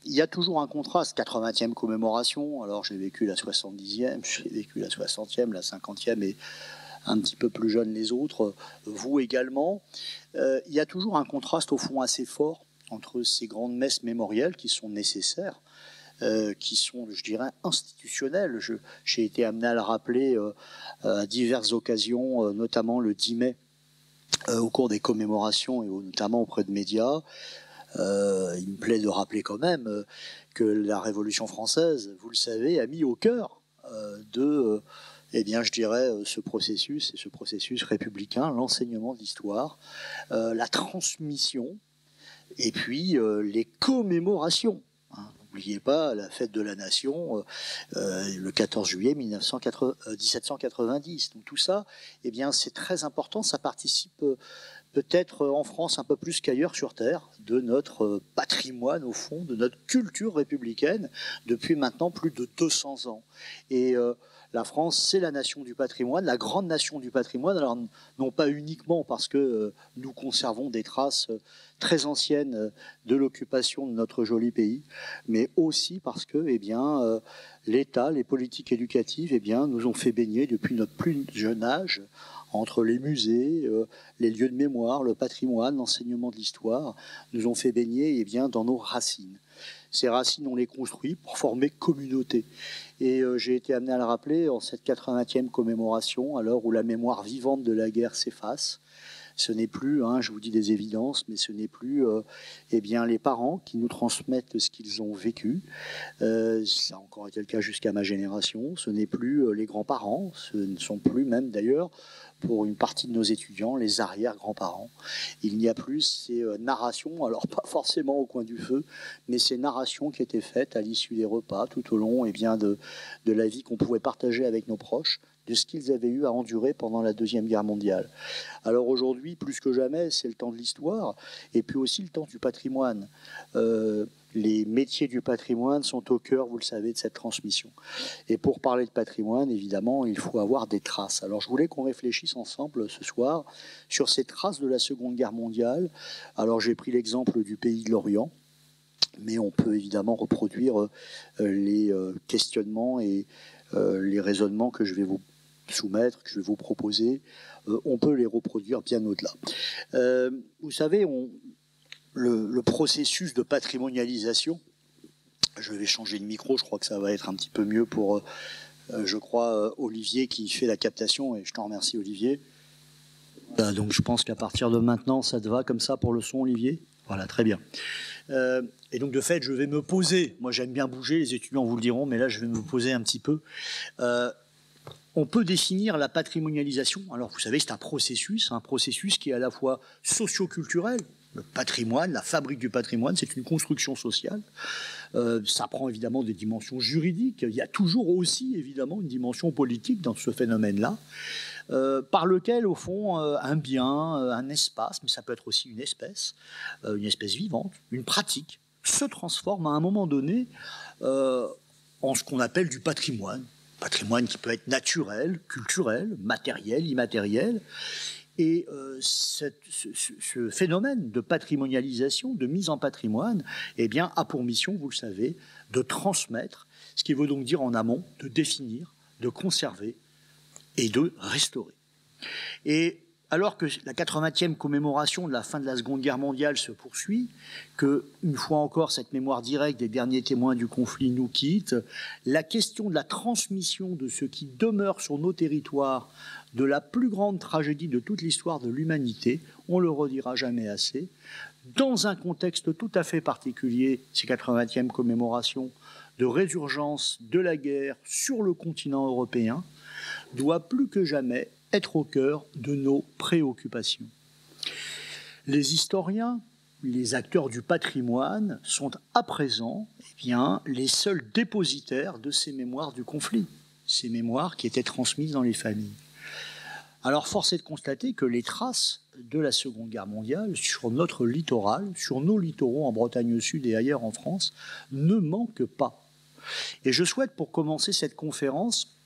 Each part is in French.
il y a toujours un contraste, 80e commémoration, alors j'ai vécu la 70e, j'ai vécu la 60e, la 50e et un petit peu plus jeunes les autres, vous également. Il y a toujours un contraste au fond assez fort entre ces grandes messes mémorielles qui sont nécessaires, qui sont, je dirais, institutionnelles. J'ai été amené à le rappeler à diverses occasions, notamment le 10 mai, au cours des commémorations et notamment auprès de médias. Il me plaît de rappeler quand même que la Révolution française, vous le savez, a mis au cœur de, eh bien, je dirais, ce processus républicain, l'enseignement de l'histoire, la transmission, et puis les commémorations. N'oubliez pas la fête de la Nation, le 14 juillet 1790. Donc tout ça, eh bien, c'est très important. Ça participe peut-être en France un peu plus qu'ailleurs sur Terre, de notre patrimoine au fond, de notre culture républicaine depuis maintenant plus de 200 ans. Et la France, c'est la nation du patrimoine, la grande nation du patrimoine, alors non pas uniquement parce que nous conservons des traces très anciennes de l'occupation de notre joli pays, mais aussi parce que eh bien, l'État, les politiques éducatives eh bien, nous ont fait baigner depuis notre plus jeune âge entre les musées, les lieux de mémoire, le patrimoine, l'enseignement de l'histoire, nous ont fait baigner eh bien, dans nos racines. Ces racines, on les construit pour former communauté. Et j'ai été amené à le rappeler en cette 80e commémoration, à l'heure où la mémoire vivante de la guerre s'efface. Ce n'est plus, je vous dis des évidences, mais ce n'est plus eh bien, les parents qui nous transmettent ce qu'ils ont vécu. Ça a encore été le cas jusqu'à ma génération. Ce n'est plus les grands-parents, ce ne sont plus même d'ailleurs, pour une partie de nos étudiants, les arrière-grands-parents. Il n'y a plus ces narrations, alors pas forcément au coin du feu, mais ces narrations qui étaient faites à l'issue des repas, tout au long eh bien, de la vie qu'on pouvait partager avec nos proches, de ce qu'ils avaient eu à endurer pendant la Deuxième Guerre mondiale. Alors aujourd'hui, plus que jamais, c'est le temps de l'histoire, et puis aussi le temps du patrimoine. Les métiers du patrimoine sont au cœur, vous le savez, de cette transmission. Et pour parler de patrimoine, évidemment, il faut avoir des traces. Alors je voulais qu'on réfléchisse ensemble ce soir sur ces traces de la Seconde Guerre mondiale. Alors j'ai pris l'exemple du pays de l'Orient, mais on peut évidemment reproduire les questionnements et les raisonnements que je vais vous soumettre, que je vais vous proposer. On peut les reproduire bien au-delà. Vous savez, le processus de patrimonialisation, je vais changer de micro, je crois que ça va être un petit peu mieux pour, je crois, Olivier qui fait la captation, et je t'en remercie Olivier. Donc je pense qu'à partir de maintenant, ça te va comme ça pour le son, Olivier? Voilà, très bien. Et donc de fait, je vais me poser, moi j'aime bien bouger, les étudiants vous le diront, mais là je vais me poser un petit peu. On peut définir la patrimonialisation. Alors, vous savez, c'est un processus qui est à la fois socio-culturel. Le patrimoine, la fabrique du patrimoine, c'est une construction sociale. Ça prend évidemment des dimensions juridiques. Il y a toujours aussi, évidemment, une dimension politique dans ce phénomène-là, par lequel, au fond, un bien, un espace, mais ça peut être aussi une espèce vivante, une pratique, se transforme à un moment donné en ce qu'on appelle du patrimoine. Patrimoine qui peut être naturel, culturel, matériel, immatériel. Et ce phénomène de patrimonialisation, de mise en patrimoine, eh bien, a pour mission, vous le savez, de transmettre, ce qui veut donc dire en amont, de définir, de conserver et de restaurer. Et alors que la 80e commémoration de la fin de la Seconde Guerre mondiale se poursuit, que, une fois encore, cette mémoire directe des derniers témoins du conflit nous quitte, la question de la transmission de ce qui demeure sur nos territoires de la plus grande tragédie de toute l'histoire de l'humanité, on le redira jamais assez, dans un contexte tout à fait particulier, ces 80e commémorations de résurgence de la guerre sur le continent européen, doit plus que jamais être au cœur de nos préoccupations. Les historiens, les acteurs du patrimoine sont à présent les seuls dépositaires de ces mémoires du conflit, ces mémoires qui étaient transmises dans les familles. Alors force est de constater que les traces de la Seconde Guerre mondiale sur notre littoral, sur nos littoraux en Bretagne Sud et ailleurs en France, ne manquent pas. Et je souhaite pour commencer cette conférence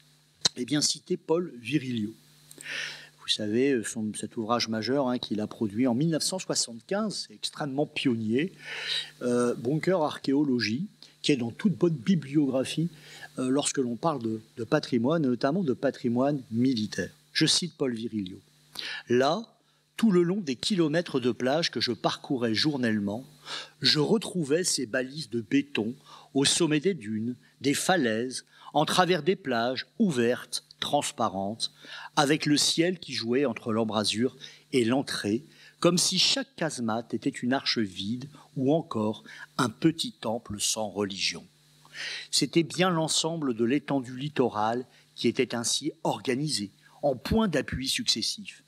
citer Paul Virilio. Vous savez, cet ouvrage majeur hein, qu'il a produit en 1975, c'est extrêmement pionnier, Bunker Archéologie, qui est dans toute bonne bibliographie lorsque l'on parle de patrimoine, et notamment de patrimoine militaire. Je cite Paul Virilio. Là, tout le long des kilomètres de plage que je parcourais journellement, je retrouvais ces balises de béton au sommet des dunes, des falaises, en travers des plages ouvertes, transparentes, avec le ciel qui jouait entre l'embrasure et l'entrée, comme si chaque casemate était une arche vide ou encore un petit temple sans religion. C'était bien l'ensemble de l'étendue littorale qui était ainsi organisée, en points d'appui successifs.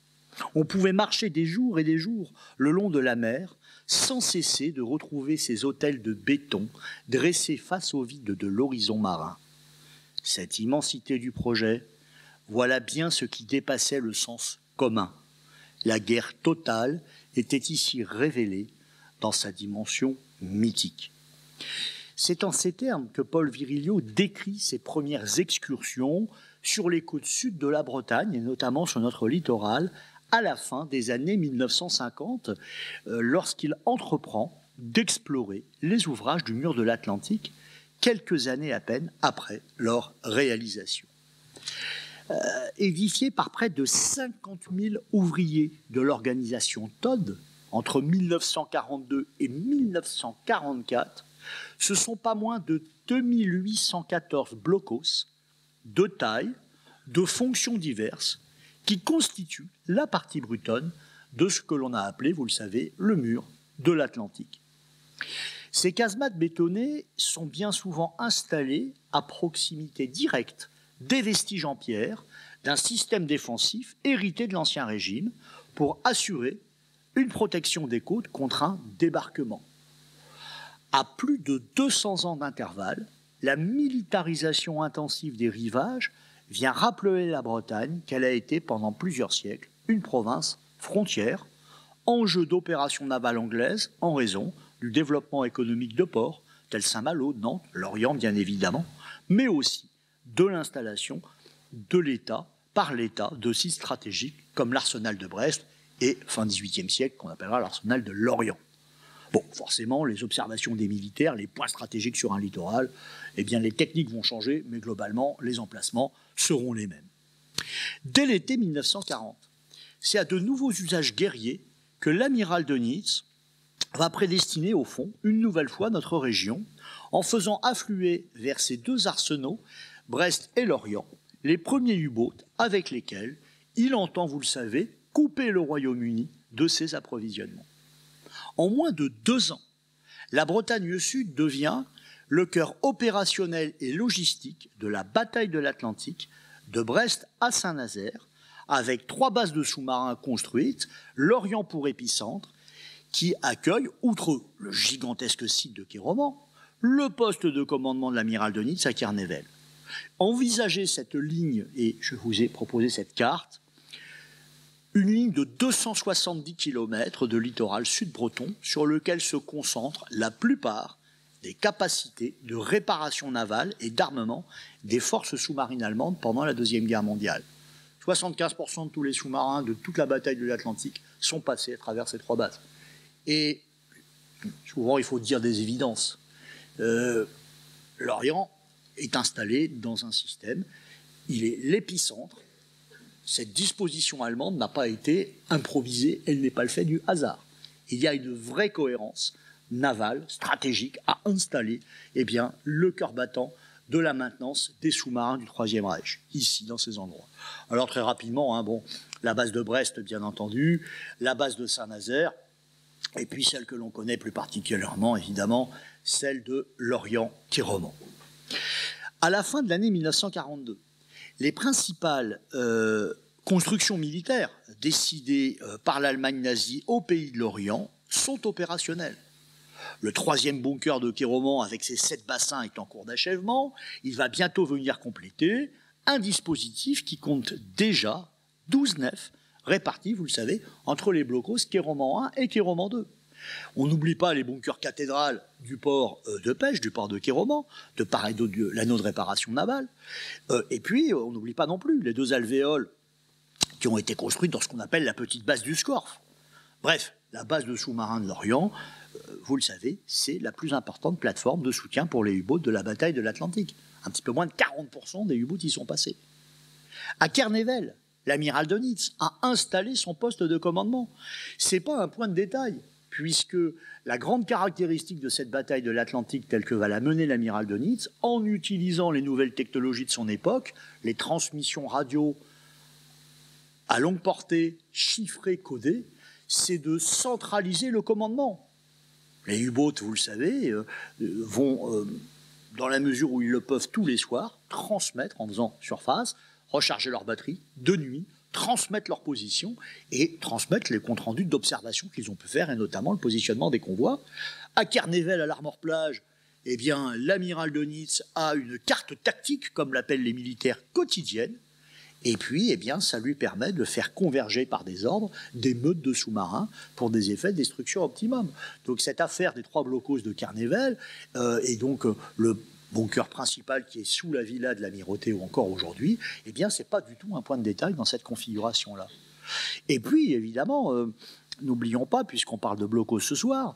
On pouvait marcher des jours et des jours le long de la mer sans cesser de retrouver ces hôtels de béton dressés face au vide de l'horizon marin. Cette immensité du projet, voilà bien ce qui dépassait le sens commun. La guerre totale était ici révélée dans sa dimension mythique. C'est en ces termes que Paul Virilio décrit ses premières excursions sur les côtes sud de la Bretagne, et notamment sur notre littoral, à la fin des années 1950, lorsqu'il entreprend d'explorer les ouvrages du mur de l'Atlantique, quelques années à peine après leur réalisation. Édifié par près de 50 000 ouvriers de l'organisation Todd, entre 1942 et 1944, ce sont pas moins de 2814 blocos de taille, de fonctions diverses, qui constituent la partie bretonne de ce que l'on a appelé, vous le savez, le mur de l'Atlantique. Ces casemates bétonnées sont bien souvent installées à proximité directe des vestiges en pierre d'un système défensif hérité de l'Ancien Régime pour assurer une protection des côtes contre un débarquement. À plus de 200 ans d'intervalle, la militarisation intensive des rivages vient rappeler la Bretagne qu'elle a été pendant plusieurs siècles une province frontière, enjeu d'opérations navales anglaises en raison du développement économique de ports tels Saint-Malo, Nantes, Lorient bien évidemment, mais aussi de l'installation de l'État, par l'État, de sites stratégiques comme l'arsenal de Brest et, fin XVIIIe siècle, qu'on appellera l'arsenal de Lorient. Bon, forcément, les observations des militaires, les points stratégiques sur un littoral, eh bien, les techniques vont changer, mais globalement, les emplacements seront les mêmes. Dès l'été 1940, c'est à de nouveaux usages guerriers que l'amiral de Nice va prédestiner, au fond, une nouvelle fois notre région, en faisant affluer vers ces deux arsenaux, Brest et Lorient, les premiers U-boats avec lesquels il entend, vous le savez, couper le Royaume-Uni de ses approvisionnements. En moins de 2 ans, la Bretagne Sud devient le cœur opérationnel et logistique de la bataille de l'Atlantique, de Brest à Saint-Nazaire, avec 3 bases de sous-marins construites, Lorient pour épicentre, qui accueille, outre le gigantesque site de Kéroman, le poste de commandement de l'amiral de Nice à Kernevel. Envisagez cette ligne, et je vous ai proposé cette carte, une ligne de 270 km de littoral sud-breton sur lequel se concentrent la plupart des capacités de réparation navale et d'armement des forces sous-marines allemandes pendant la Deuxième Guerre mondiale. 75% de tous les sous-marins de toute la bataille de l'Atlantique sont passés à travers ces 3 bases. Et souvent, il faut dire des évidences. Lorient est installé dans un système, il est l'épicentre. Cette disposition allemande n'a pas été improvisée, elle n'est pas le fait du hasard. Il y a une vraie cohérence navale, stratégique, à installer le cœur battant de la maintenance des sous-marins du Troisième Reich, ici, dans ces endroits. Alors très rapidement, la base de Brest, bien entendu, la base de Saint-Nazaire, et puis celle que l'on connaît plus particulièrement, évidemment, celle de Lorient-Kéroman. À la fin de l'année 1942, les principales constructions militaires décidées par l'Allemagne nazie au pays de l'Orient sont opérationnelles. Le 3e bunker de Kéroman, avec ses 7 bassins, est en cours d'achèvement. Il va bientôt venir compléter un dispositif qui compte déjà 12 nefs réparties, vous le savez, entre les blocos Kéroman 1 et Kéroman 2. On n'oublie pas les bunkers cathédrales du port de pêche, du port de Kéroman, de part et d'autre l'anneau de réparation navale. Et puis, on n'oublie pas non plus les 2 alvéoles qui ont été construites dans ce qu'on appelle la petite base du Scorff. Bref, la base de sous-marins de l'Orient, vous le savez, c'est la plus importante plateforme de soutien pour les U-boats de la bataille de l'Atlantique. Un petit peu moins de 40% des U-boats y sont passés. À Kernevel, l'amiral Dönitz a installé son poste de commandement. Ce n'est pas un point de détail, puisque la grande caractéristique de cette bataille de l'Atlantique telle que va la mener l'amiral Dönitz, en utilisant les nouvelles technologies de son époque, les transmissions radio à longue portée, chiffrées, codées, c'est de centraliser le commandement. Les U-boats, vous le savez, vont, dans la mesure où ils le peuvent tous les soirs, transmettre en faisant surface, recharger leur batterie de nuit, transmettre leur position et transmettre les comptes rendus d'observation qu'ils ont pu faire, et notamment le positionnement des convois. À Kernevel, à l'Armor-Plage, eh bien, l'amiral Dönitz a une carte tactique, comme l'appellent les militaires, quotidienne. Et puis, eh bien, ça lui permet de faire converger par des ordres des meutes de sous-marins pour des effets de destruction optimum. Donc cette affaire des 3 blocos de Kernevel et donc le bunker principal qui est sous la villa de l'amirauté ou encore aujourd'hui, eh bien, c'est pas du tout un point de détail dans cette configuration-là. Et puis, évidemment, n'oublions pas, puisqu'on parle de blocos ce soir,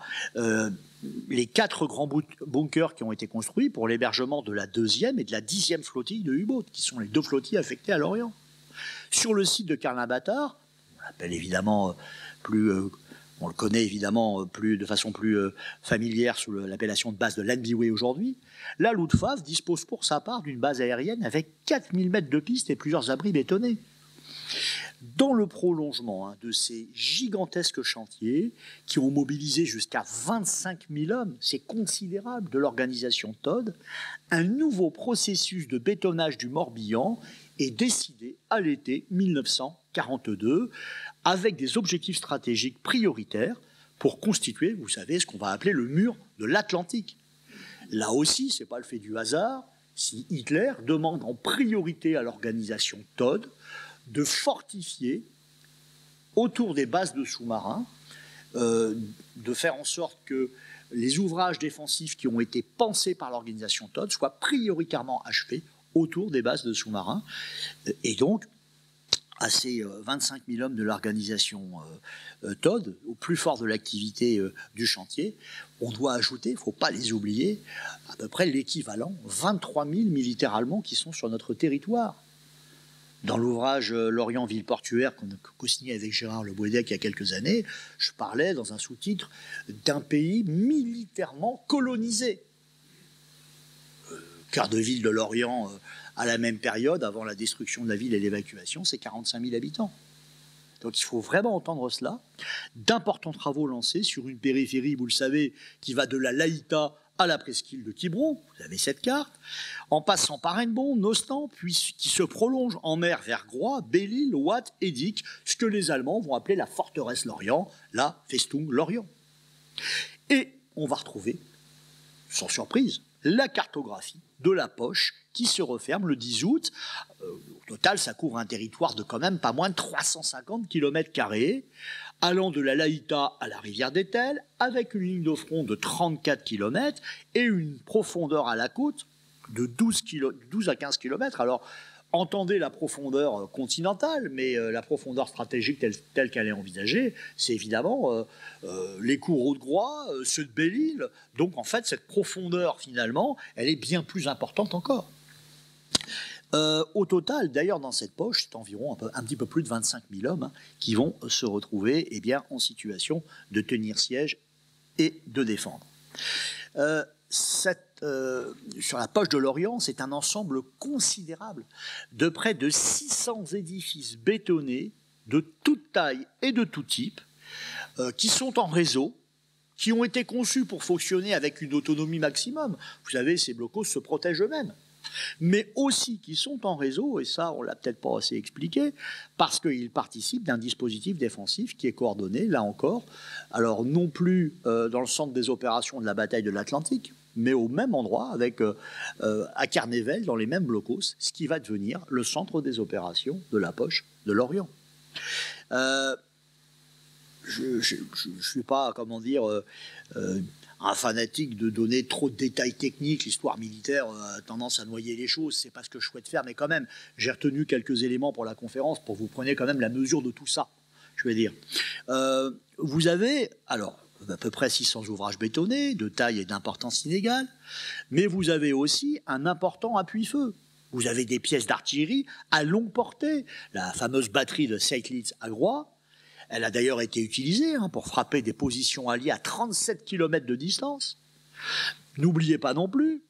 les 4 grands bunkers qui ont été construits pour l'hébergement de la 2e et de la 10e flottille de U-boats, qui sont les 2 flottilles affectées à l'Orient. Sur le site de Karl-Nabatar, on l'appelle évidemment on le connaît évidemment de façon plus familière sous l'appellation de base de Landbiway aujourd'hui, la Luftwaffe dispose pour sa part d'une base aérienne avec 4000 mètres de piste et plusieurs abris bétonnés. Dans le prolongement de ces gigantesques chantiers qui ont mobilisé jusqu'à 25 000 hommes, c'est considérable, de l'organisation TOD, un nouveau processus de bétonnage du Morbihan est décidé à l'été 1942 avec des objectifs stratégiques prioritaires pour constituer, vous savez, ce qu'on va appeler le mur de l'Atlantique. Là aussi, ce n'est pas le fait du hasard si Hitler demande en priorité à l'organisation TOD de fortifier autour des bases de sous-marins, de faire en sorte que les ouvrages défensifs qui ont été pensés par l'organisation TOD soient prioritairement achevés autour des bases de sous-marins. Et donc, à ces 25 000 hommes de l'organisation TOD, au plus fort de l'activité du chantier, on doit ajouter, il ne faut pas les oublier, à peu près l'équivalent, 23 000 militaires allemands qui sont sur notre territoire. Dans l'ouvrage L'Orient, ville portuaire qu'on a co-signé avec Gérard Le Boisdec il y a quelques années, je parlais dans un sous-titre d'un pays militairement colonisé. Quart de ville de l'Orient à la même période, avant la destruction de la ville et l'évacuation, c'est 45 000 habitants. Donc il faut vraiment entendre cela. D'importants travaux lancés sur une périphérie, vous le savez, qui va de la Laïta à la presqu'île de Quiberon, vous avez cette carte, en passant par Hennebont, Nostan, puis qui se prolonge en mer vers Groix, Belle-Île, Watt et Dick, ce que les Allemands vont appeler la forteresse Lorient, la Festung Lorient. Et on va retrouver, sans surprise, la cartographie de la poche qui se referme le 10 août. Au total, ça couvre un territoire de quand même pas moins de 350 km², allant de la Laïta à la rivière d'Etel, avec une ligne de front de 34 km et une profondeur à la côte de 12 à 15 km. Alors, entendez la profondeur continentale, mais la profondeur stratégique telle qu'elle est envisagée, c'est évidemment les cours de Groix, ceux de Belle-Île. Donc, en fait, cette profondeur, finalement, elle est bien plus importante encore. Au total, d'ailleurs, dans cette poche, c'est environ un petit peu plus de 25 000 hommes qui vont se retrouver en situation de tenir siège et de défendre. Sur la poche de l'Orient, c'est un ensemble considérable de près de 600 édifices bétonnés de toute taille et de tout type qui sont en réseau, qui ont été conçus pour fonctionner avec une autonomie maximum. Vous savez, ces blocos se protègent eux-mêmes. Mais aussi qui sont en réseau, et ça on ne l'a peut-être pas assez expliqué, parce qu'ils participent d'un dispositif défensif qui est coordonné, là encore, alors non plus dans le centre des opérations de la bataille de l'Atlantique, mais au même endroit, à Kernevel, dans les mêmes blocos, ce qui va devenir le centre des opérations de la poche de l'Orient. je suis pas, comment dire, un fanatique de donner trop de détails techniques. L'histoire militaire a tendance à noyer les choses. C'est pas ce que je souhaite faire, mais quand même, j'ai retenu quelques éléments pour la conférence pour que vous preniez quand même la mesure de tout ça. Je vais dire. Vous avez, alors, à peu près 600 ouvrages bétonnés, de taille et d'importance inégale, mais vous avez aussi un important appui-feu. Vous avez des pièces d'artillerie à longue portée. La fameuse batterie de Seydlitz à Groix, elle a d'ailleurs été utilisée pour frapper des positions alliées à 37 km de distance. N'oubliez pas non plus,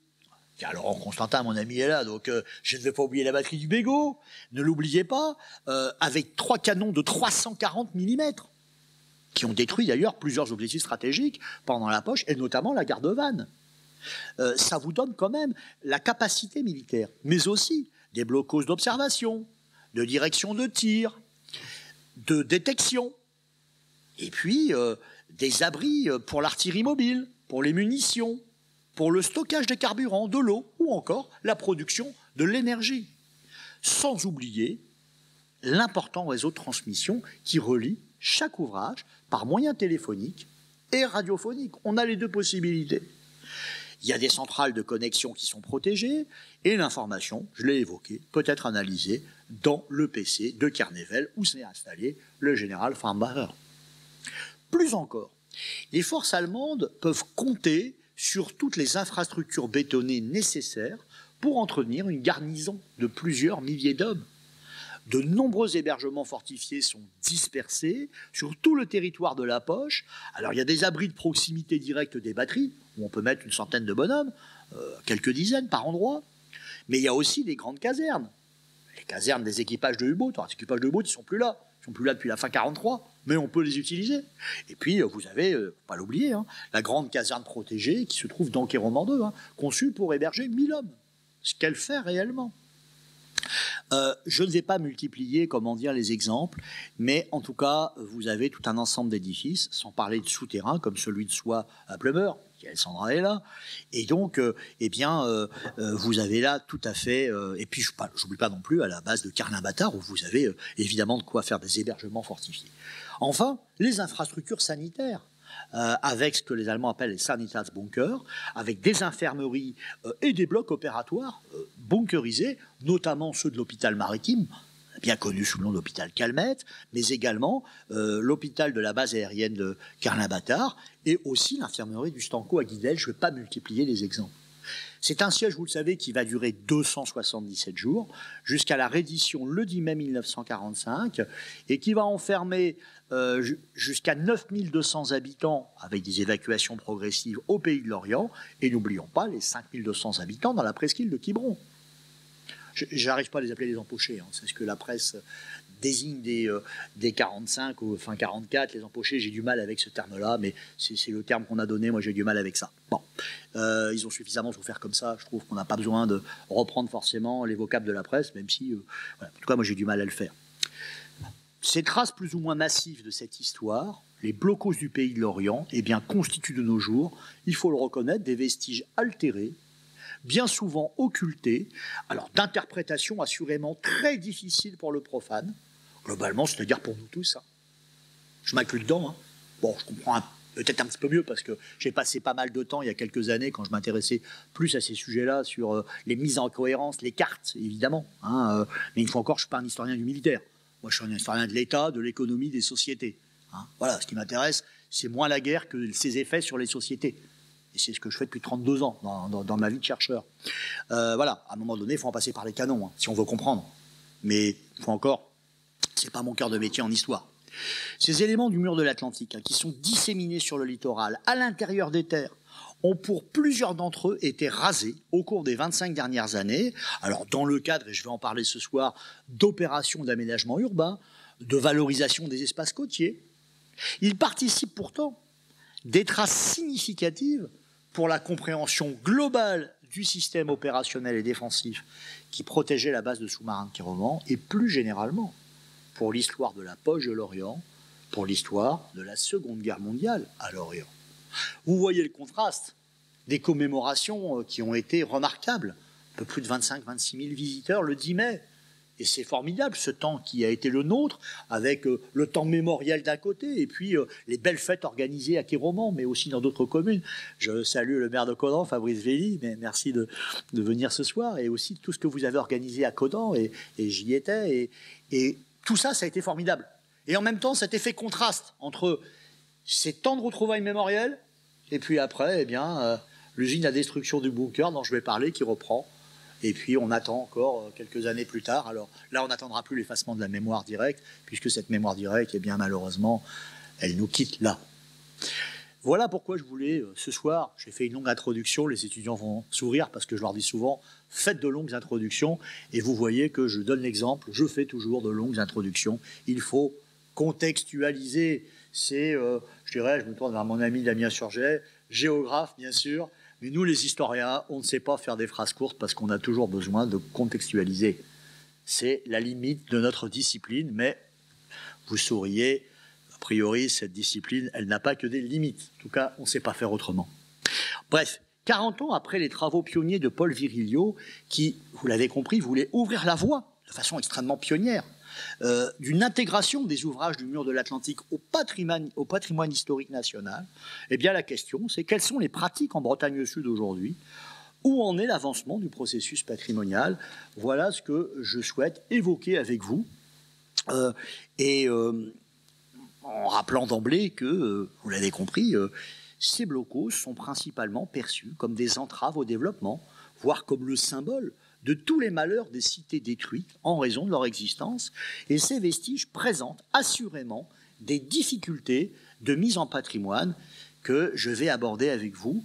car Laurent Constantin, mon ami, est là, donc je ne vais pas oublier la batterie du Bégot. Ne l'oubliez pas, avec 3 canons de 340 mm, qui ont détruit d'ailleurs plusieurs objectifs stratégiques pendant la poche, et notamment la gare de Vannes. Ça vous donne quand même la capacité militaire, mais aussi des blocos d'observation, de direction de tir, de détection, et puis des abris pour l'artillerie mobile, pour les munitions, pour le stockage des carburants, de l'eau, ou encore la production de l'énergie. Sans oublier l'important réseau de transmission qui relie chaque ouvrage par moyen téléphonique et radiophonique. On a les deux possibilités. Il y a des centrales de connexion qui sont protégées et l'information, je l'ai évoqué, peut être analysée dans le PC de Kernevel où s'est installé le général Farnbacher. Plus encore, les forces allemandes peuvent compter sur toutes les infrastructures bétonnées nécessaires pour entretenir une garnison de plusieurs milliers d'hommes. De nombreux hébergements fortifiés sont dispersés sur tout le territoire de la poche. Alors il y a des abris de proximité directe des batteries, où on peut mettre une centaine de bonhommes, quelques dizaines par endroit. Mais il y a aussi des grandes casernes. Les casernes des équipages de U-boat. Les équipages de U-boat, ils ne sont plus là. Ils ne sont plus là depuis la fin 1943, mais on peut les utiliser. Et puis vous avez, pas l'oublier, la grande caserne protégée qui se trouve dans Kéroman 2, conçue pour héberger 1000 hommes. Ce qu'elle fait réellement. Je ne vais pas multiplier, les exemples, mais en tout cas, vous avez tout un ensemble d'édifices, sans parler de souterrains, comme celui de Soie à Plumeur, qui Alessandra est là, et donc, vous avez là tout à fait, et puis j'oublie pas non plus à la base de Carlin-Bâtard, où vous avez évidemment de quoi faire des hébergements fortifiés. Enfin, les infrastructures sanitaires. Avec ce que les Allemands appellent les Sanitätsbunker, avec des infirmeries et des blocs opératoires bunkerisés, notamment ceux de l'hôpital maritime, bien connu sous le nom d'hôpital Calmette, mais également l'hôpital de la base aérienne de Carlin-Bâtard, et aussi l'infirmerie du Stanko à Guidel. Je ne vais pas multiplier les exemples. C'est un siège, vous le savez, qui va durer 277 jours, jusqu'à la reddition le 10 mai 1945, et qui va enfermer jusqu'à 9200 habitants, avec des évacuations progressives au pays de l'Orient, et n'oublions pas les 5200 habitants dans la presqu'île de Quiberon. J'arrive pas à les appeler les empochés, c'est ce que la presse désigne des 45 ou fin 44, les empochés, j'ai du mal avec ce terme-là, mais c'est le terme qu'on a donné, moi j'ai du mal avec ça. Bon, ils ont suffisamment souffert comme ça, je trouve qu'on n'a pas besoin de reprendre forcément les vocables de la presse, même si, voilà. En tout cas, moi j'ai du mal à le faire. Ces traces plus ou moins massives de cette histoire, les blocos du pays de l'Orient, constituent de nos jours, il faut le reconnaître, des vestiges altérés, bien souvent occultés, alors d'interprétation assurément très difficile pour le profane, globalement, c'est-à-dire pour nous tous. Je m'inclus dedans. Bon, je comprends peut-être un petit peu mieux parce que j'ai passé pas mal de temps il y a quelques années quand je m'intéressais plus à ces sujets-là sur les mises en cohérence, les cartes, évidemment. Mais une fois encore, je ne suis pas un historien du militaire. Moi, je suis un historien de l'État, de l'économie, des sociétés. Voilà, ce qui m'intéresse, c'est moins la guerre que ses effets sur les sociétés. Et c'est ce que je fais depuis 32 ans dans ma vie de chercheur. Voilà, à un moment donné, il faut en passer par les canons, si on veut comprendre. Mais, une fois encore, ce n'est pas mon cœur de métier en histoire. Ces éléments du mur de l'Atlantique, qui sont disséminés sur le littoral, à l'intérieur des terres, ont pour plusieurs d'entre eux été rasés au cours des 25 dernières années. Alors, dans le cadre, et je vais en parler ce soir, d'opérations d'aménagement urbain, de valorisation des espaces côtiers. Ils participent pourtant des traces significatives pour la compréhension globale du système opérationnel et défensif qui protégeait la base de sous-marins de Quiroman, et plus généralement pour l'histoire de la poche de l'Orient, pour l'histoire de la Seconde Guerre mondiale à l'Orient. Vous voyez le contraste des commémorations qui ont été remarquables. Un peu plus de 25-26 000 visiteurs le 10 mai. Et c'est formidable, ce temps qui a été le nôtre, avec le temps mémoriel d'un côté, et puis les belles fêtes organisées à Quiroman, mais aussi dans d'autres communes. Je salue le maire de Caudan, Fabrice Velli, mais merci de venir ce soir, et aussi tout ce que vous avez organisé à Caudan, et j'y étais, et tout ça, ça a été formidable. Et en même temps, cet effet contraste entre ces temps de retrouvailles mémorielles, et puis après, eh bien, l'usine à destruction du bunker dont je vais parler, qui reprend. Et puis on attend encore quelques années plus tard. Alors là, on n'attendra plus l'effacement de la mémoire directe, puisque cette mémoire directe, eh bien, malheureusement, elle nous quitte là. Voilà pourquoi je voulais, ce soir, j'ai fait une longue introduction. Les étudiants vont sourire, parce que je leur dis souvent, faites de longues introductions. Et vous voyez que je donne l'exemple, je fais toujours de longues introductions. Il faut contextualiser. C'est, je dirais, je me tourne vers mon ami Damien Surget, géographe, bien sûr. Mais nous, les historiens, on ne sait pas faire des phrases courtes parce qu'on a toujours besoin de contextualiser. C'est la limite de notre discipline, mais vous souriez, a priori, cette discipline, elle n'a pas que des limites. En tout cas, on ne sait pas faire autrement. Bref, 40 ans après les travaux pionniers de Paul Virilio, qui, vous l'avez compris, voulait ouvrir la voie de façon extrêmement pionnière d'une intégration des ouvrages du mur de l'Atlantique au patrimoine historique national, eh bien la question c'est quelles sont les pratiques en Bretagne Sud aujourd'hui, où en est l'avancement du processus patrimonial. Voilà ce que je souhaite évoquer avec vous, en rappelant d'emblée que, vous l'avez compris, ces blocos sont principalement perçus comme des entraves au développement, voire comme le symbole de tous les malheurs des cités détruites en raison de leur existence, et ces vestiges présentent assurément des difficultés de mise en patrimoine que je vais aborder avec vous,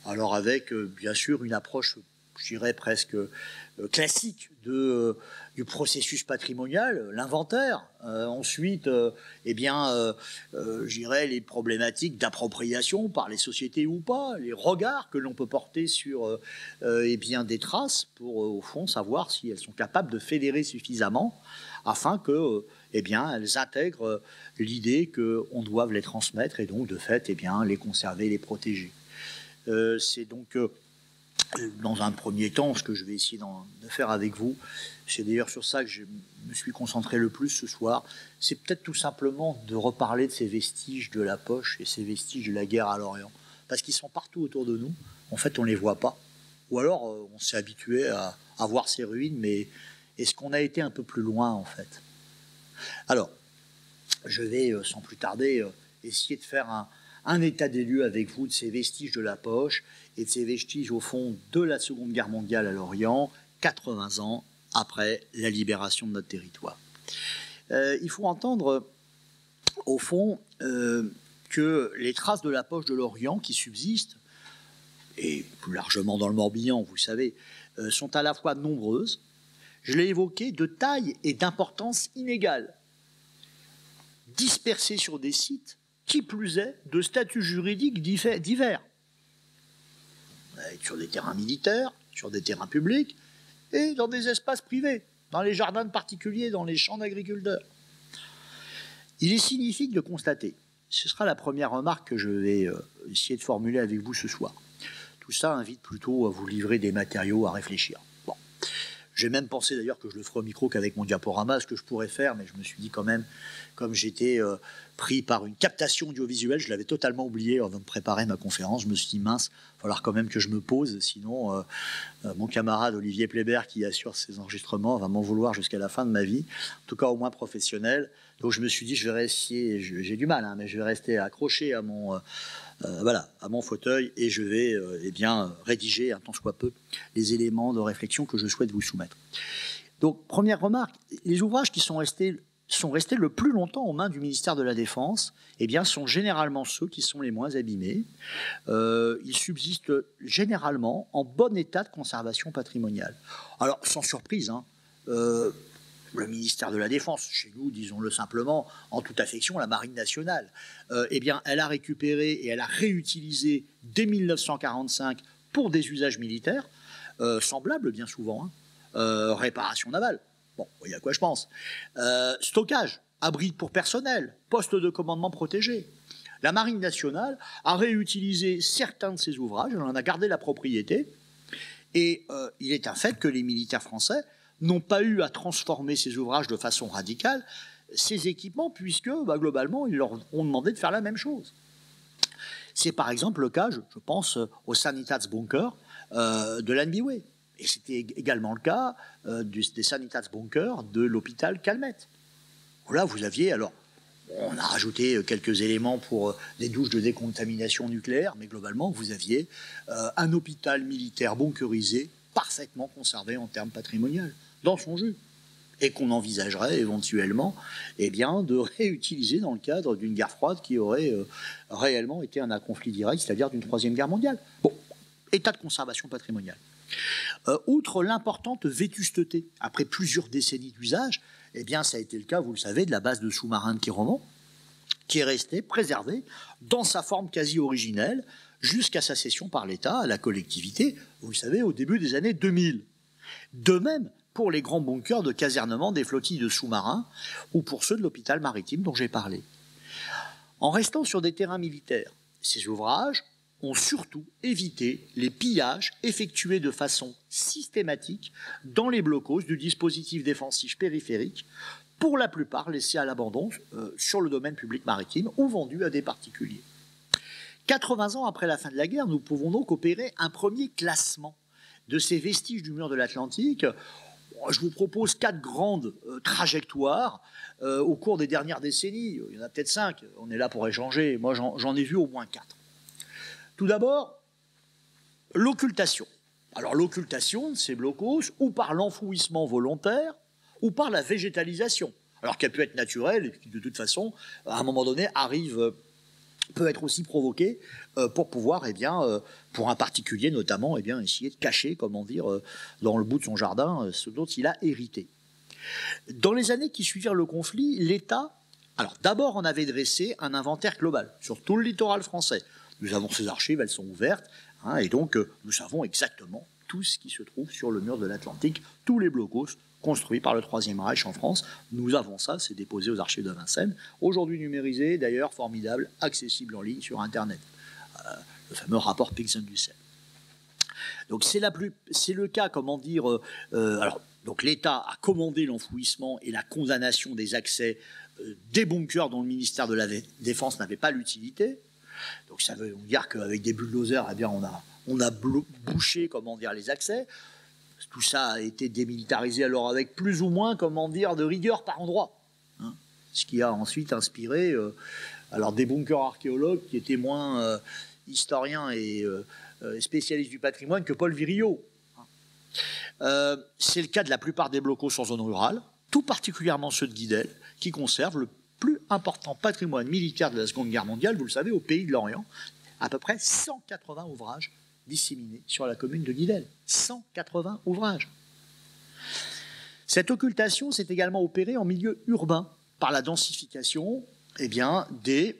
alors avec bien sûr une approche, je dirais presque classique du processus patrimonial, l'inventaire, ensuite eh bien, je dirais les problématiques d'appropriation par les sociétés ou pas, les regards que l'on peut porter sur eh bien, des traces pour au fond savoir si elles sont capables de fédérer suffisamment afin que eh bien, elles intègrent l'idée qu'on doive les transmettre et donc de fait eh bien, les conserver, les protéger. C'est donc dans un premier temps, ce que je vais essayer de faire avec vous, c'est d'ailleurs sur ça que je me suis concentré le plus ce soir, c'est peut-être tout simplement de reparler de ces vestiges de la poche et ces vestiges de la guerre à l'Orient. Parce qu'ils sont partout autour de nous, en fait on ne les voit pas. Ou alors on s'est habitué à voir ces ruines, mais est-ce qu'on a été un peu plus loin en fait? Alors, je vais sans plus tarder essayer de faire un état des lieux avec vous de ces vestiges de la poche et de ces vestiges au fond de la Seconde Guerre mondiale à l'Orient, 80 ans après la libération de notre territoire. Il faut entendre au fond que les traces de la poche de l'Orient qui subsistent, et plus largement dans le Morbihan, vous savez, sont à la fois nombreuses, je l'ai évoqué, de taille et d'importance inégales, dispersées sur des sites qui plus est, de statuts juridiques divers. Sur des terrains militaires, sur des terrains publics, et dans des espaces privés, dans les jardins de particuliers, dans les champs d'agriculteurs. Il est significatif de constater, ce sera la première remarque que je vais essayer de formuler avec vous ce soir. Tout ça invite plutôt à vous livrer des matériaux à réfléchir. Bon. J'ai même pensé d'ailleurs que je le ferai au micro qu'avec mon diaporama, ce que je pourrais faire, mais je me suis dit quand même, comme j'étais pris par une captation audiovisuelle, je l'avais totalement oublié avant de préparer ma conférence, je me suis dit mince, il va falloir quand même que je me pose, sinon mon camarade Olivier Plébert qui assure ces enregistrements va m'en vouloir jusqu'à la fin de ma vie, en tout cas au moins professionnel. Donc je me suis dit je vais essayer, j'ai du mal, hein, mais je vais rester accroché à mon... voilà, à mon fauteuil et je vais eh bien, rédiger un tant soit peu les éléments de réflexion que je souhaite vous soumettre. Donc, première remarque, les ouvrages qui sont restés le plus longtemps aux mains du ministère de la Défense eh bien, sont généralement ceux qui sont les moins abîmés. Ils subsistent généralement en bon état de conservation patrimoniale. Alors, sans surprise, hein, le ministère de la Défense, chez nous, disons-le simplement, en toute affection, la Marine nationale, eh bien, elle a récupéré et elle a réutilisé dès 1945 pour des usages militaires, semblables bien souvent, hein, réparation navale, bon, vous voyez à quoi je pense, stockage, abri pour personnel, poste de commandement protégé. La Marine nationale a réutilisé certains de ces ouvrages, elle en a gardé la propriété, et il est un fait que les militaires français n'ont pas eu à transformer ces ouvrages de façon radicale, ces équipements, puisque globalement, ils leur ont demandé de faire la même chose. C'est par exemple le cas, je pense, au Sanitätsbunker de l'NBW. Et c'était également le cas des Sanitätsbunkers de l'hôpital Calmette. Là, vous aviez, alors, on a rajouté quelques éléments pour des douches de décontamination nucléaire, mais globalement, vous aviez un hôpital militaire bunkerisé, parfaitement conservé en termes patrimoniaux, dans son jus, et qu'on envisagerait éventuellement de réutiliser dans le cadre d'une guerre froide qui aurait réellement été un conflit direct, c'est-à-dire d'une troisième guerre mondiale. Bon, état de conservation patrimoniale. Outre l'importante vétusteté, après plusieurs décennies d'usage, ça a été le cas, vous le savez, de la base de sous-marins de Quironman, qui est restée préservée dans sa forme quasi originelle jusqu'à sa cession par l'État à la collectivité, vous le savez, au début des années 2000. De même pour les grands bunkers de casernement des flottilles de sous-marins ou pour ceux de l'hôpital maritime dont j'ai parlé. En restant sur des terrains militaires, ces ouvrages ont surtout évité les pillages effectués de façon systématique dans les blocos du dispositif défensif périphérique, pour la plupart laissés à l'abandon sur le domaine public maritime ou vendus à des particuliers. 80 ans après la fin de la guerre, nous pouvons donc opérer un premier classement de ces vestiges du mur de l'Atlantique. Je vous propose 4 grandes trajectoires au cours des dernières décennies. Il y en a peut-être 5, on est là pour échanger. Moi, j'en ai vu au moins 4. Tout d'abord, l'occultation. Alors l'occultation de ces blocos, ou par l'enfouissement volontaire, ou par la végétalisation. Alors qu'elle peut être naturelle, et qui de toute façon, à un moment donné, peut être aussi provoquée pour pouvoir, pour un particulier notamment, essayer de cacher, dans le bout de son jardin, ce dont il a hérité. Dans les années qui suivirent le conflit, l'État, alors d'abord on avait dressé un inventaire global sur tout le littoral français. Nous avons ces archives, elles sont ouvertes, et donc nous savons exactement tout ce qui se trouve sur le mur de l'Atlantique, tous les blocos construits par le Troisième Reich en France. Nous avons ça, c'est déposé aux archives de Vincennes, aujourd'hui numérisé, d'ailleurs formidable, accessible en ligne sur Internet. Le fameux rapport Pixen-Dussel. Donc c'est le cas, donc l'État a commandé l'enfouissement et la condamnation des accès des bunkers dont le ministère de la Défense n'avait pas l'utilité. Donc ça veut dire qu'avec des bulldozers, on a bouché, les accès. Tout ça a été démilitarisé alors avec plus ou moins, de rigueur par endroit. Ce qui a ensuite inspiré des bunkers archéologues qui étaient moins historiens et spécialistes du patrimoine que Paul Virilio. C'est le cas de la plupart des blocos en zone rurale, tout particulièrement ceux de Guidel, qui conservent le plus important patrimoine militaire de la Seconde Guerre mondiale, vous le savez, au Pays de l'Orient, à peu près 180 ouvrages disséminés sur la commune de Guidel. 180 ouvrages. Cette occultation s'est également opérée en milieu urbain par la densification des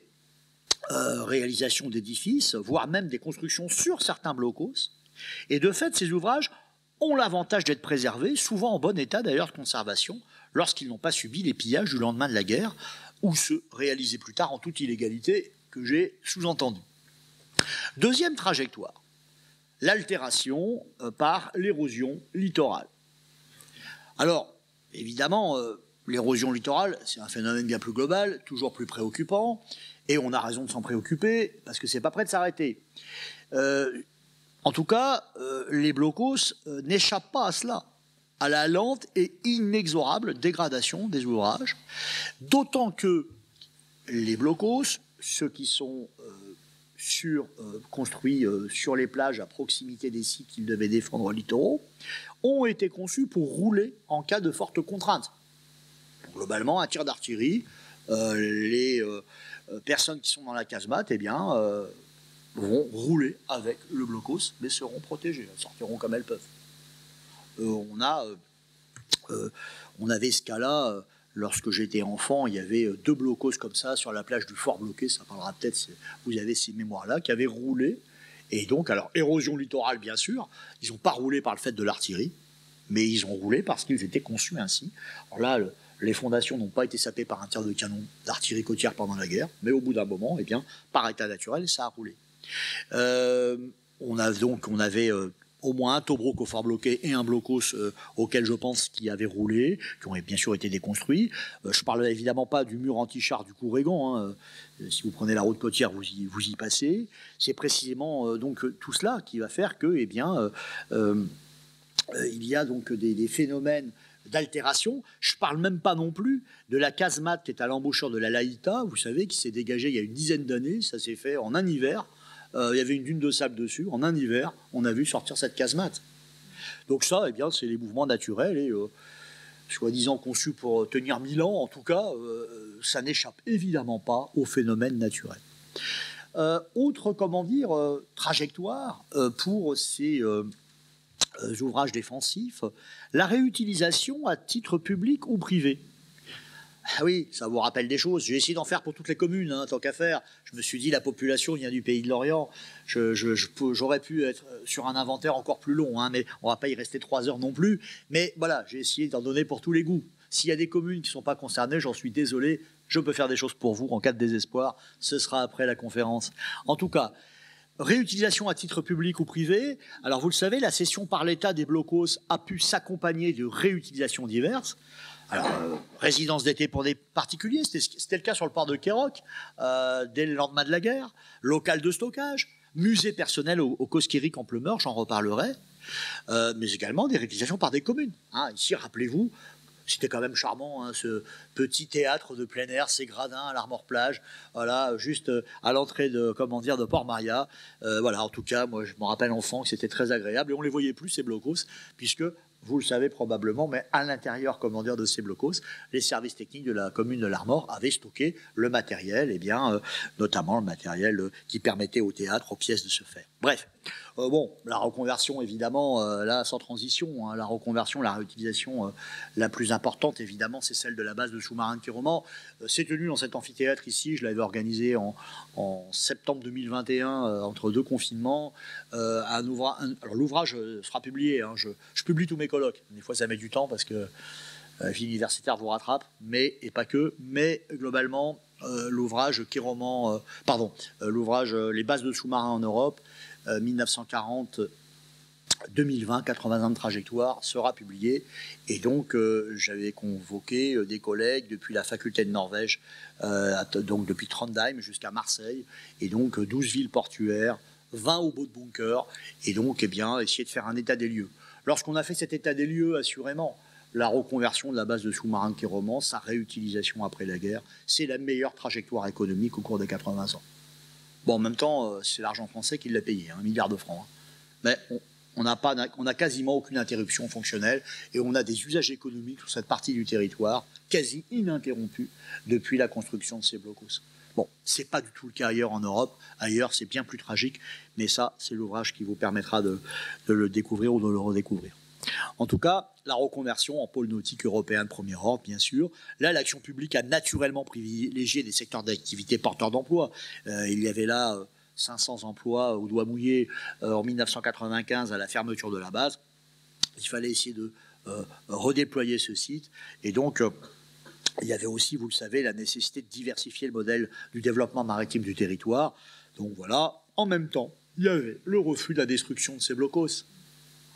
réalisations d'édifices, voire même des constructions sur certains blocos. Et de fait, ces ouvrages ont l'avantage d'être préservés, souvent en bon état d'ailleurs de conservation, lorsqu'ils n'ont pas subi les pillages du lendemain de la guerre, ou ceux réalisés plus tard en toute illégalité que j'ai sous-entendu. Deuxième trajectoire, l'altération par l'érosion littorale. Alors, évidemment, l'érosion littorale, c'est un phénomène bien plus global, toujours plus préoccupant, et on a raison de s'en préoccuper, parce que c'est pas prêt de s'arrêter. En tout cas, les blocos n'échappent pas à cela, à la lente et inexorable dégradation des ouvrages, d'autant que les blocos, ceux qui sont construits sur les plages à proximité des sites qu'ils devaient défendre littoraux, ont été conçus pour rouler en cas de forte contrainte. Globalement, un tir d'artillerie, les personnes qui sont dans la casemate, vont rouler avec le blocos, mais seront protégées, elles sortiront comme elles peuvent. On avait ce cas-là, lorsque j'étais enfant, il y avait 2 blocos comme ça sur la plage du Fort Bloqué, ça parlera peut-être, vous avez ces mémoires-là, qui avaient roulé. Et donc, alors, érosion littorale, bien sûr, ils n'ont pas roulé par le fait de l'artillerie, mais ils ont roulé parce qu'ils étaient conçus ainsi. Alors là, les fondations n'ont pas été sapées par un tir de canon d'artillerie côtière pendant la guerre, mais au bout d'un moment, par état naturel, ça a roulé. On avait au moins un Tobruk au fort bloqué et un blocos auquel je pense qui avait roulé, qui ont bien sûr été déconstruits. Je ne parle évidemment pas du mur anti-char du Courrégan. Hein. Si vous prenez la route côtière, vous y passez. C'est précisément donc tout cela qui va faire que, eh bien, il y a donc des phénomènes d'altération. Je ne parle même pas non plus de la casemate qui est à l'embouchure de la Laïta, vous savez, qui s'est dégagée il y a une dizaine d'années. Ça s'est fait en un hiver. Il y avait une dune de sable dessus. En un hiver, on a vu sortir cette casemate. Donc ça, eh bien, c'est les mouvements naturels et soi-disant conçus pour tenir 1000 ans. En tout cas, ça n'échappe évidemment pas aux phénomènes naturels. Autre, comment dire, trajectoire pour ces ouvrages défensifs, la réutilisation à titre public ou privé. Ah oui, ça vous rappelle des choses. J'ai essayé d'en faire pour toutes les communes, hein, tant qu'à faire. Je me suis dit, la population vient du pays de l'Orient. J'aurais pu être sur un inventaire encore plus long, hein, mais on ne va pas y rester 3 heures non plus. Mais voilà, j'ai essayé d'en donner pour tous les goûts. S'il y a des communes qui ne sont pas concernées, j'en suis désolé. Je peux faire des choses pour vous en cas de désespoir. Ce sera après la conférence. En tout cas, réutilisation à titre public ou privé. Alors vous le savez, la cession par l'État des blocos a pu s'accompagner de réutilisations diverses. Alors, résidence d'été pour des particuliers, c'était le cas sur le port de Kerok, dès le lendemain de la guerre, local de stockage, musée personnel au Cosquerie Cample-Meur, j'en reparlerai, mais également des réutilisations par des communes. Hein, ici, rappelez-vous, c'était quand même charmant, hein, ce petit théâtre de plein air, ces gradins à l'Armor-Plage, voilà, juste à l'entrée de, comment dire, de Port-Maria. Voilà, en tout cas, moi, je me rappelle enfant que c'était très agréable, et on les voyait plus, ces blocos, puisque vous le savez probablement, mais à l'intérieur, comment dire, de ces blocos, les services techniques de la commune de l'Armor avaient stocké le matériel, eh bien, notamment le matériel qui permettait au théâtre, aux pièces de se faire. Bref, bon, la reconversion, évidemment, là, sans transition, hein, la reconversion, la réutilisation la plus importante, évidemment, c'est celle de la base de sous-marins de Quiroman. C'est tenu dans cet amphithéâtre ici, je l'avais organisé en septembre 2021, entre 2 confinements. Alors l'ouvrage sera publié, hein, je publie tous mes colloques. Des fois, ça met du temps parce que la vie universitaire vous rattrape, et pas que. Mais globalement, l'ouvrage Quiroman, l'ouvrage Les bases de sous-marins en Europe, 1940. 2020, 80 ans de trajectoire, sera publié. Et donc, j'avais convoqué des collègues depuis la faculté de Norvège, donc depuis Trondheim jusqu'à Marseille, et donc 12 villes portuaires, 20 hauts de bunker, et donc, eh bien, essayer de faire un état des lieux. Lorsqu'on a fait cet état des lieux, assurément, la reconversion de la base de sous-marins de Quiroman, sa réutilisation après la guerre, c'est la meilleure trajectoire économique au cours des 80 ans. Bon, en même temps, c'est l'argent français qui l'a payé, 1 milliard de francs. Hein. Mais on n'a quasiment aucune interruption fonctionnelle et on a des usages économiques sur cette partie du territoire quasi ininterrompus depuis la construction de ces blocos. Bon, ce n'est pas du tout le cas ailleurs en Europe. Ailleurs, c'est bien plus tragique, mais ça, c'est l'ouvrage qui vous permettra de le découvrir ou de le redécouvrir. En tout cas, la reconversion en pôle nautique européen de premier ordre, bien sûr. Là, l'action publique a naturellement privilégié des secteurs d'activité porteurs d'emplois. Il y avait là 500 emplois au doigt mouillé en 1995 à la fermeture de la base. Il fallait essayer de redéployer ce site. Et donc, il y avait aussi, vous le savez, la nécessité de diversifier le modèle du développement maritime du territoire. Donc voilà, en même temps, il y avait le refus de la destruction de ces blocos.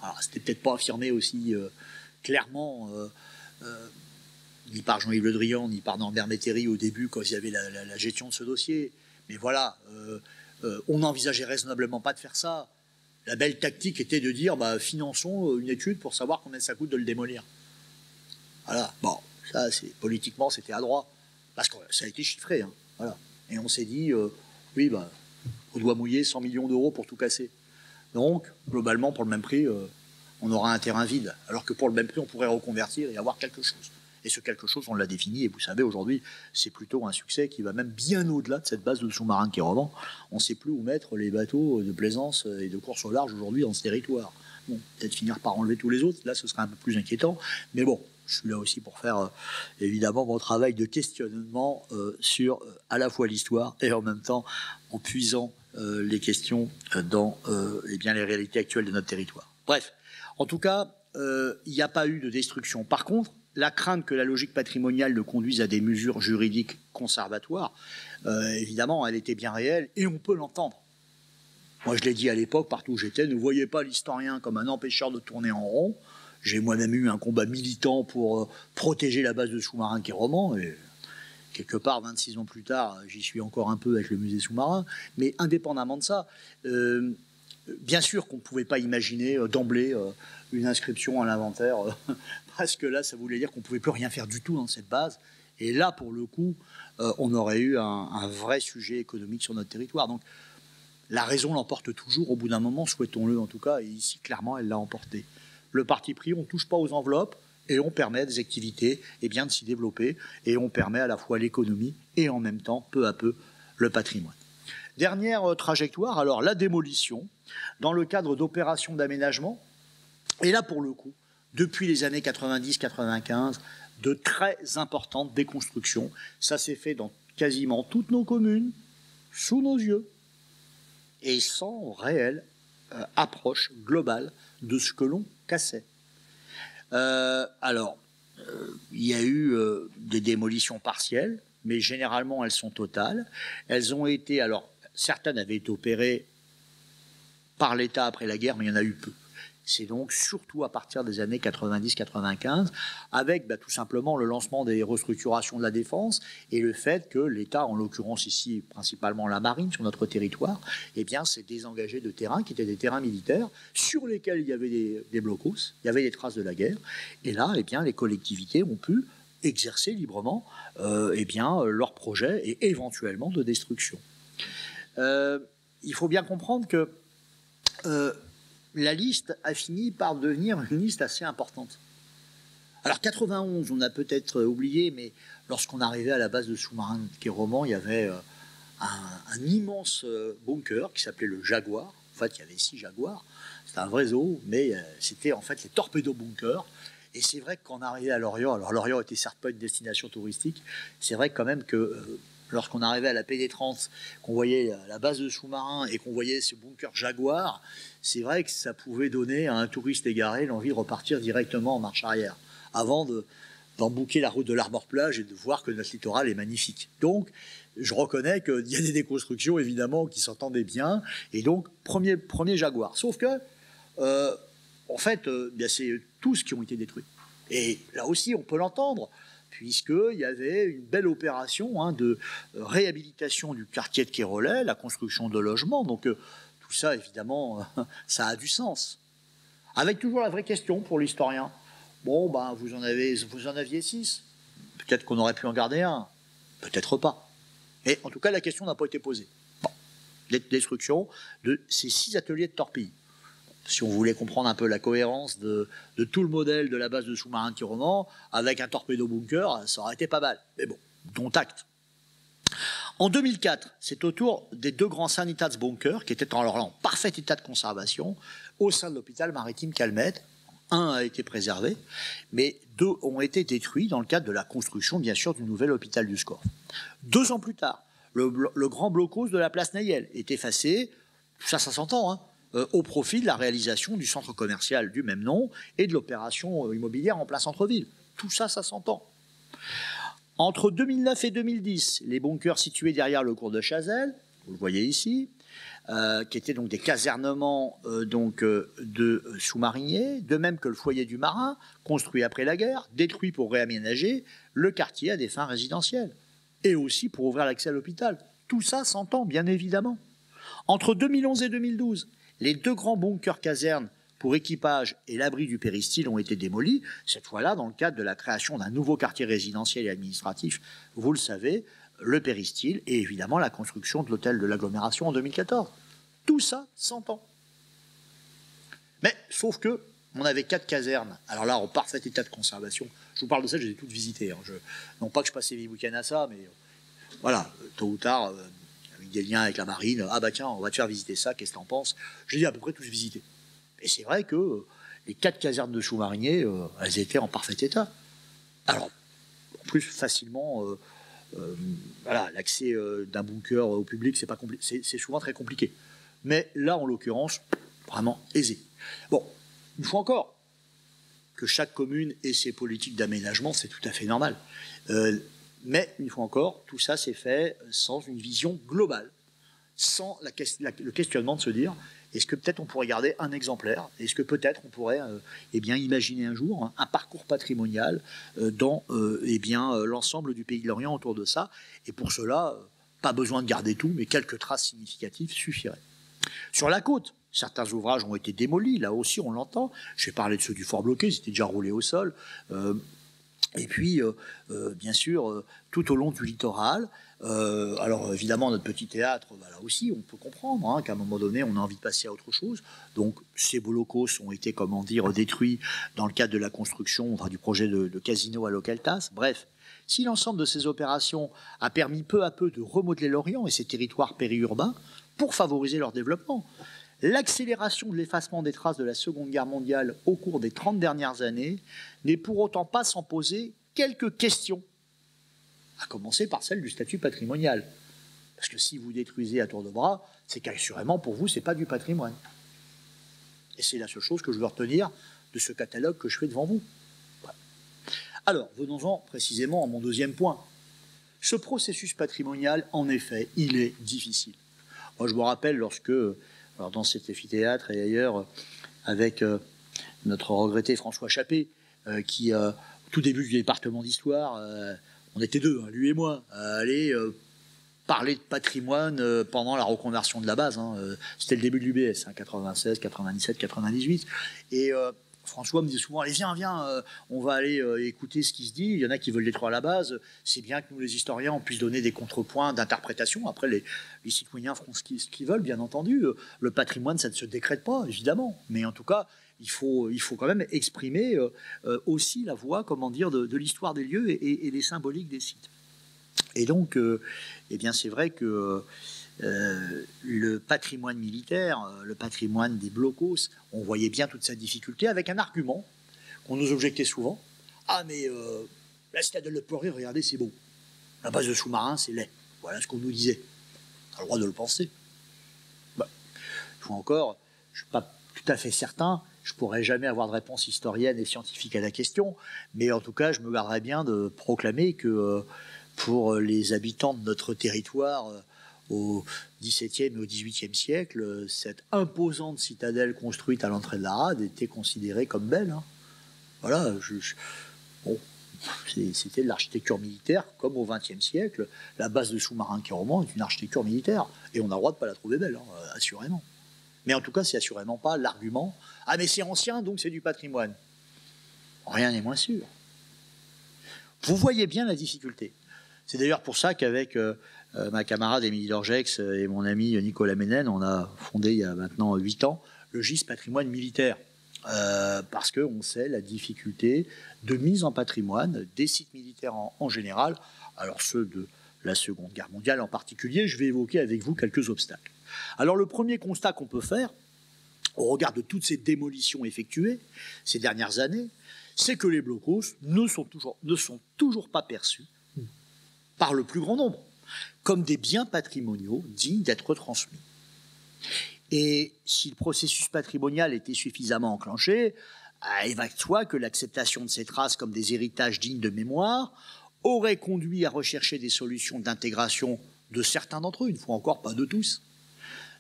Alors, c'était peut-être pas affirmé aussi clairement ni par Jean-Yves Le Drian, ni par Norbert Métairie au début, quand il y avait la gestion de ce dossier. Mais voilà, on n'envisageait raisonnablement pas de faire ça. La belle tactique était de dire, finançons une étude pour savoir combien ça coûte de le démolir. Voilà, bon, ça, politiquement, c'était adroit. Parce que ça a été chiffré. Hein, voilà. Et on s'est dit, oui, au doigt mouillé, 100 millions d'euros pour tout casser. Donc, globalement, pour le même prix, on aura un terrain vide. Alors que pour le même prix, on pourrait reconvertir et avoir quelque chose. Et ce quelque chose, on l'a défini. Et vous savez, aujourd'hui, c'est plutôt un succès qui va même bien au-delà de cette base de sous-marins qui revend. On ne sait plus où mettre les bateaux de plaisance et de course au large aujourd'hui dans ce territoire. Bon, peut-être finir par enlever tous les autres. Là, ce serait un peu plus inquiétant. Mais bon, je suis là aussi pour faire, évidemment, mon travail de questionnement sur à la fois l'histoire et en même temps en puisant les questions dans bien les réalités actuelles de notre territoire. Bref, en tout cas, il n'y a pas eu de destruction. Par contre, la crainte que la logique patrimoniale ne conduise à des mesures juridiques conservatoires, évidemment, elle était bien réelle et on peut l'entendre. Moi, je l'ai dit à l'époque, partout où j'étais, ne voyez pas l'historien comme un empêcheur de tourner en rond. J'ai moi-même eu un combat militant pour protéger la base de sous-marins Quiroman, et quelque part, 26 ans plus tard, j'y suis encore un peu avec le musée sous-marin. Mais indépendamment de ça, bien sûr qu'on ne pouvait pas imaginer d'emblée une inscription à l'inventaire, parce que là, ça voulait dire qu'on ne pouvait plus rien faire du tout dans cette base. Et là, pour le coup, on aurait eu un vrai sujet économique sur notre territoire. Donc, la raison l'emporte toujours au bout d'un moment, souhaitons-le en tout cas, et ici, clairement, elle l'a emporté. Le parti pris, on ne touche pas aux enveloppes, et on permet à des activités de s'y développer, et on permet à la fois l'économie et en même temps, peu à peu, le patrimoine. Dernière trajectoire, alors la démolition, dans le cadre d'opérations d'aménagement, et là pour le coup, depuis les années 90-95, de très importantes déconstructions. Ça s'est fait dans quasiment toutes nos communes, sous nos yeux, et sans réelle approche globale de ce que l'on cassait. Il y a eu des démolitions partielles, mais généralement elles sont totales. Elles ont été, alors certaines avaient été opérées par l'État après la guerre, mais il y en a eu peu. C'est donc surtout à partir des années 90-95, avec tout simplement le lancement des restructurations de la défense et le fait que l'État, en l'occurrence ici principalement la marine sur notre territoire, s'est désengagé de terrains qui étaient des terrains militaires sur lesquels il y avait des blocos, il y avait des traces de la guerre. Et là, les collectivités ont pu exercer librement leurs projets et éventuellement de destruction. Il faut bien comprendre que la liste a fini par devenir une liste assez importante. Alors 91, on a peut-être oublié, mais lorsqu'on arrivait à la base de sous-marins de Quiroman, il y avait un immense bunker qui s'appelait le Jaguar. En fait, il y avait 6 Jaguars. C'était un vrai zoo, mais c'était en fait les torpédo-bunkers. Et c'est vrai que quand on arrivait à Lorient, alors Lorient était certes pas une destination touristique, c'est vrai quand même que lorsqu'on arrivait à la PD30, qu'on voyait la base de sous-marins et qu'on voyait ce bunker Jaguar, c'est vrai que ça pouvait donner à un touriste égaré l'envie de repartir directement en marche arrière, avant d'embouquer la route de l'Arbor-Plage et de voir que notre littoral est magnifique. Donc, je reconnais qu'il y a des déconstructions, évidemment, qui s'entendaient bien, et donc, premier Jaguar. Sauf que, c'est tous qui ont été détruits. Et là aussi, on peut l'entendre, puisqu'il y avait une belle opération de réhabilitation du quartier de Quérollet, la construction de logements. Donc tout ça, évidemment, ça a du sens. Avec toujours la vraie question pour l'historien. Bon, vous en aviez 6. Peut-être qu'on aurait pu en garder un. Peut-être pas. Et en tout cas, la question n'a pas été posée. Bon. Destruction de ces 6 ateliers de torpille. Si on voulait comprendre un peu la cohérence de tout le modèle de la base de sous-marins de Quiroman, avec un torpédo-bunker, ça aurait été pas mal. Mais bon, dont acte. En 2004, c'est au tour des 2 grands Sanitätsbunker, qui étaient en parfait état de conservation, au sein de l'hôpital maritime Calmette. Un a été préservé, mais 2 ont été détruits dans le cadre de la construction, bien sûr, du nouvel hôpital du Scorff. 2 ans plus tard, le grand blocos de la place Nayel est effacé, ça s'entend, au profit de la réalisation du centre commercial du même nom et de l'opération immobilière en plein centre-ville. Tout ça, ça s'entend. Entre 2009 et 2010, les bunkers situés derrière le cours de Chazelles, vous le voyez ici, qui étaient donc des casernements de sous-mariniers, de même que le foyer du marin, construit après la guerre, détruit pour réaménager le quartier à des fins résidentielles, et aussi pour ouvrir l'accès à l'hôpital. Tout ça s'entend, bien évidemment. Entre 2011 et 2012, les 2 grands bunkers casernes pour équipage et l'abri du péristyle ont été démolis, cette fois-là dans le cadre de la création d'un nouveau quartier résidentiel et administratif, vous le savez, le péristyle et évidemment la construction de l'hôtel de l'agglomération en 2014. Tout ça s'entend. Mais sauf que on avait 4 casernes, alors là en parfait état de conservation. Je vous parle de ça, je les ai toutes visitées. Non pas que je passais mes week-ends à ça, mais voilà, tôt ou tard, avec des liens avec la marine, ah bah tiens, on va te faire visiter ça, qu'est-ce que t'en penses? J'ai dit à peu près tous visités. Et c'est vrai que les 4 casernes de sous-mariniers, elles étaient en parfait état. Alors, en plus, facilement, l'accès d'un bunker au public, c'est souvent très compliqué. Mais là, en l'occurrence, vraiment aisé. Bon, une fois encore, que chaque commune ait ses politiques d'aménagement, c'est tout à fait normal. Mais, une fois encore, tout ça s'est fait sans une vision globale. sans le questionnement de se dire est-ce que peut-être on pourrait garder un exemplaire? Est-ce que peut-être on pourrait imaginer un jour un parcours patrimonial dans l'ensemble du pays de l'Orient autour de ça? Et pour cela, pas besoin de garder tout, mais quelques traces significatives suffiraient. Sur la côte, certains ouvrages ont été démolis, là aussi on l'entend. J'ai parlé de ceux du Fort Bloqué, ils étaient déjà roulés au sol. Et puis, bien sûr, tout au long du littoral. Alors évidemment, notre petit théâtre, là aussi, on peut comprendre qu'à un moment donné, on a envie de passer à autre chose. Donc ces beaux locaux ont été, détruits dans le cadre de la construction, du projet de casino à Localtas. Bref, si l'ensemble de ces opérations a permis peu à peu de remodeler l'Orient et ses territoires périurbains pour favoriser leur développement, l'accélération de l'effacement des traces de la Seconde Guerre mondiale au cours des 30 dernières années n'est pour autant pas sans poser quelques questions, à commencer par celle du statut patrimonial. Parce que si vous détruisez à tour de bras, c'est qu'assurément pour vous, ce n'est pas du patrimoine. Et c'est la seule chose que je veux retenir de ce catalogue que je fais devant vous. Voilà. Alors, venons-en précisément à mon deuxième point. Ce processus patrimonial, en effet, il est difficile. Moi, je me rappelle lorsque, dans cet amphithéâtre et ailleurs, avec notre regretté François Chappé, qui, au tout début du département d'histoire, on était deux, lui et moi, à aller parler de patrimoine pendant la reconversion de la base. C'était le début de l'UBS, 96, 97, 98. Et François me disait souvent, allez, viens, on va aller écouter ce qui se dit. Il y en a qui veulent détruire la base. C'est bien que nous, les historiens, on puisse donner des contrepoints d'interprétation. Après, les citoyens feront ce qu'ils veulent, bien entendu. Le patrimoine, ça ne se décrète pas, évidemment. Mais en tout cas, il faut quand même exprimer aussi la voix, de l'histoire des lieux et des symboliques des sites. Et donc, c'est vrai que le patrimoine militaire, le patrimoine des blocos, on voyait bien toute sa difficulté avec un argument qu'on nous objectait souvent. Ah, mais la citadelle de Poré, regardez, c'est beau. La base de sous-marins, c'est laid. Voilà ce qu'on nous disait. On a le droit de le penser. Il faut encore, je ne suis pas tout à fait certain, je ne pourrais jamais avoir de réponse historienne et scientifique à la question, mais en tout cas, je me garderais bien de proclamer que pour les habitants de notre territoire au XVIIe et au XVIIIe siècle, cette imposante citadelle construite à l'entrée de la rade était considérée comme belle. Voilà, c'était de l'architecture militaire, comme au XXe siècle. La base de sous-marins qui remonte est une architecture militaire, et on a le droit de ne pas la trouver belle, assurément. Mais en tout cas, c'est assurément pas l'argument « Ah, mais c'est ancien, donc c'est du patrimoine ». Rien n'est moins sûr. Vous voyez bien la difficulté. C'est d'ailleurs pour ça qu'avec ma camarade Émilie Dorgex et mon ami Nicolas Ménène, on a fondé il y a maintenant 8 ans le GIS Patrimoine Militaire. Parce qu'on sait la difficulté de mise en patrimoine des sites militaires en général, alors ceux de la Seconde Guerre mondiale en particulier. Je vais évoquer avec vous quelques obstacles. Alors le premier constat qu'on peut faire, au regard de toutes ces démolitions effectuées ces dernières années, c'est que les blocos ne sont toujours pas perçus par le plus grand nombre comme des biens patrimoniaux dignes d'être transmis. Et si le processus patrimonial était suffisamment enclenché, il va de soi que l'acceptation de ces traces comme des héritages dignes de mémoire aurait conduit à rechercher des solutions d'intégration de certains d'entre eux, une fois encore pas de tous,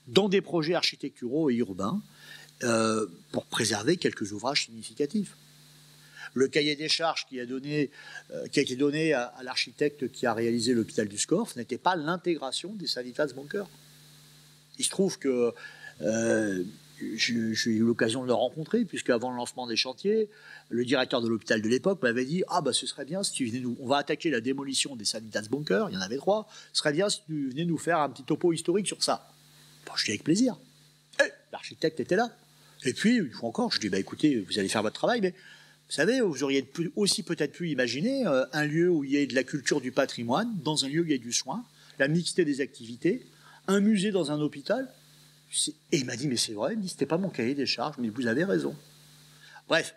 dans des projets architecturaux et urbains pour préserver quelques ouvrages significatifs. Le cahier des charges qui a été donné à l'architecte qui a réalisé l'hôpital du Scorff n'était pas l'intégration des Sanitätsbunker. Il se trouve que j'ai eu l'occasion de le rencontrer, puisque avant le lancement des chantiers, le directeur de l'hôpital de l'époque m'avait dit « Ah, ce serait bien si tu venais on va attaquer la démolition des Sanitätsbunker, il y en avait 3, ce serait bien si tu venais nous faire un petit topo historique sur ça. » Je dis avec plaisir. Et l'architecte était là. Et puis, une fois encore, je dis écoutez, vous allez faire votre travail, mais vous savez, vous auriez aussi peut-être pu imaginer un lieu où il y ait de la culture du patrimoine, dans un lieu où il y ait du soin, la mixité des activités, un musée dans un hôpital. Et il m'a dit, mais c'est vrai, c'était pas mon cahier des charges, mais vous avez raison. Bref,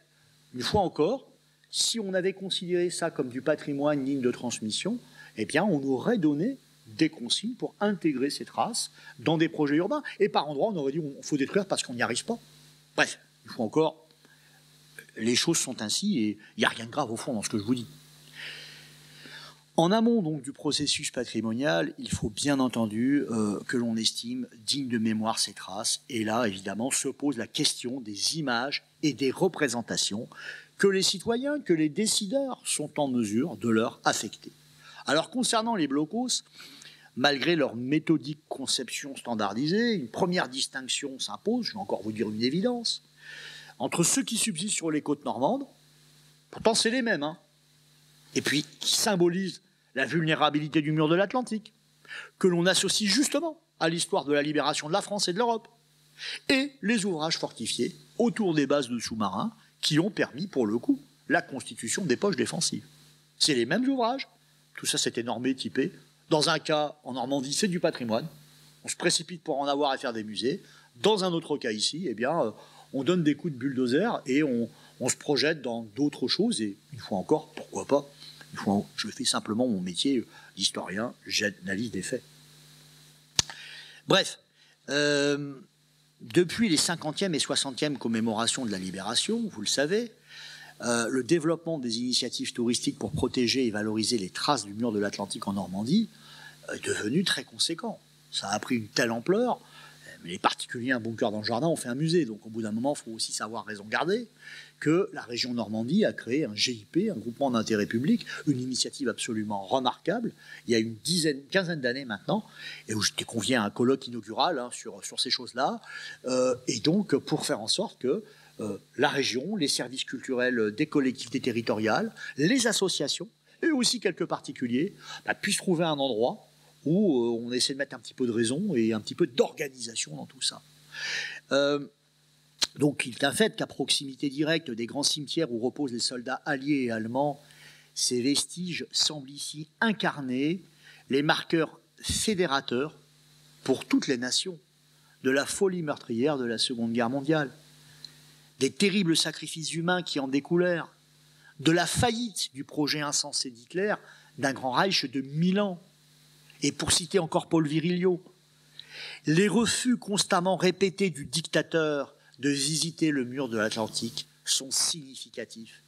une fois encore, si on avait considéré ça comme du patrimoine digne de transmission, eh bien, on aurait donné des consignes pour intégrer ces traces dans des projets urbains. Et par endroits, on aurait dit, il faut détruire parce qu'on n'y arrive pas. Bref, une fois encore, les choses sont ainsi et il n'y a rien de grave au fond dans ce que je vous dis. En amont donc du processus patrimonial, il faut bien entendu que l'on estime digne de mémoire ces traces. Et là, évidemment, se pose la question des images et des représentations que les citoyens, que les décideurs sont en mesure de leur affecter. Alors concernant les blocos, malgré leur méthodique conception standardisée, une première distinction s'impose, je vais encore vous dire une évidence, entre ceux qui subsistent sur les côtes normandes, pourtant c'est les mêmes, hein, et puis qui symbolisent la vulnérabilité du mur de l'Atlantique, que l'on associe justement à l'histoire de la libération de la France et de l'Europe, et les ouvrages fortifiés autour des bases de sous-marins qui ont permis, pour le coup, la constitution des poches défensives. C'est les mêmes ouvrages, tout ça c'était normé, typé. Dans un cas, en Normandie, c'est du patrimoine, on se précipite pour en avoir à faire des musées. Dans un autre cas ici, eh bien, on donne des coups de bulldozer et on se projette dans d'autres choses, et une fois encore, pourquoi pas, je fais simplement mon métier d'historien, j'analyse des faits. Bref, depuis les 50e et 60e commémorations de la Libération, vous le savez, le développement des initiatives touristiques pour protéger et valoriser les traces du mur de l'Atlantique en Normandie est devenu très conséquent. Ça a pris une telle ampleur, mais les particuliers, un bunker dans le jardin, ont fait un musée. Donc au bout d'un moment, il faut aussi savoir raison garder, que la région Normandie a créé un GIP, un groupement d'intérêt public, une initiative absolument remarquable, il y a une quinzaine d'années maintenant, et où j'étais convié à un colloque inaugural sur ces choses-là, et donc pour faire en sorte que la région, les services culturels des collectivités territoriales, les associations, et aussi quelques particuliers, puissent trouver un endroit où on essaie de mettre un petit peu de raison et un petit peu d'organisation dans tout ça. Donc il est un fait qu'à proximité directe des grands cimetières où reposent les soldats alliés et allemands, ces vestiges semblent ici incarner les marqueurs fédérateurs pour toutes les nations de la folie meurtrière de la Seconde Guerre mondiale, des terribles sacrifices humains qui en découlèrent, de la faillite du projet insensé d'Hitler d'un grand Reich de 1000 ans. Et pour citer encore Paul Virilio, les refus constamment répétés du dictateur de visiter le mur de l'Atlantique sont significatifs.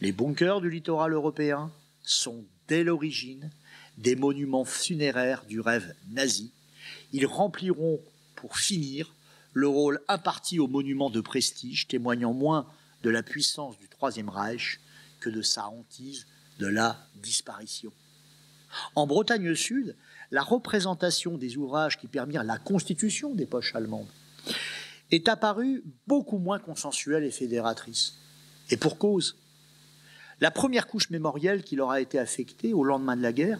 Les bunkers du littoral européen sont dès l'origine des monuments funéraires du rêve nazi. Ils rempliront, pour finir, le rôle imparti aux monuments de prestige, témoignant moins de la puissance du Troisième Reich que de sa hantise de la disparition. En Bretagne Sud, la représentation des ouvrages qui permirent la constitution des poches allemandes est apparue beaucoup moins consensuelle et fédératrice. Et pour cause, la première couche mémorielle qui leur a été affectée au lendemain de la guerre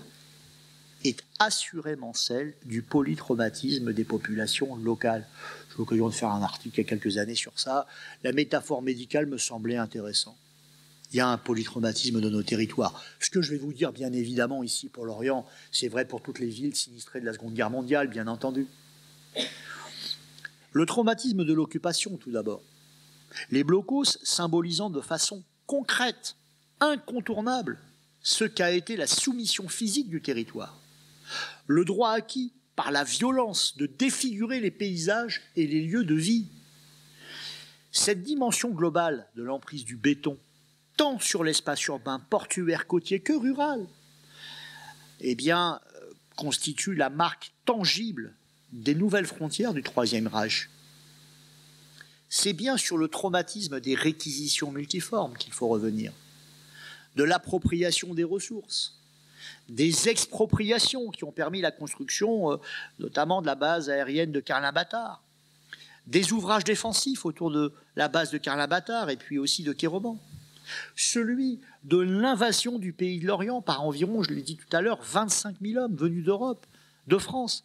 est assurément celle du polytraumatisme des populations locales. J'ai eu l'occasion de faire un article il y a quelques années sur ça. La métaphore médicale me semblait intéressante. Il y a un polytraumatisme de nos territoires. Ce que je vais vous dire, bien évidemment, ici pour l'Orient, c'est vrai pour toutes les villes sinistrées de la Seconde Guerre mondiale, bien entendu. Le traumatisme de l'occupation, tout d'abord. Les blocos symbolisant de façon concrète, incontournable, ce qu'a été la soumission physique du territoire. Le droit acquis par la violence de défigurer les paysages et les lieux de vie. Cette dimension globale de l'emprise du béton, tant sur l'espace urbain, portuaire, côtier que rural, eh bien, constitue la marque tangible des nouvelles frontières du Troisième Reich. C'est bien sur le traumatisme des réquisitions multiformes qu'il faut revenir, de l'appropriation des ressources, des expropriations qui ont permis la construction notamment de la base aérienne de Carlin-Bâtard, des ouvrages défensifs autour de la base de Carlin-Bâtard et puis aussi de Kéroban, celui de l'invasion du pays de l'Orient par environ, je l'ai dit tout à l'heure, 25 000 hommes venus d'Europe, de France.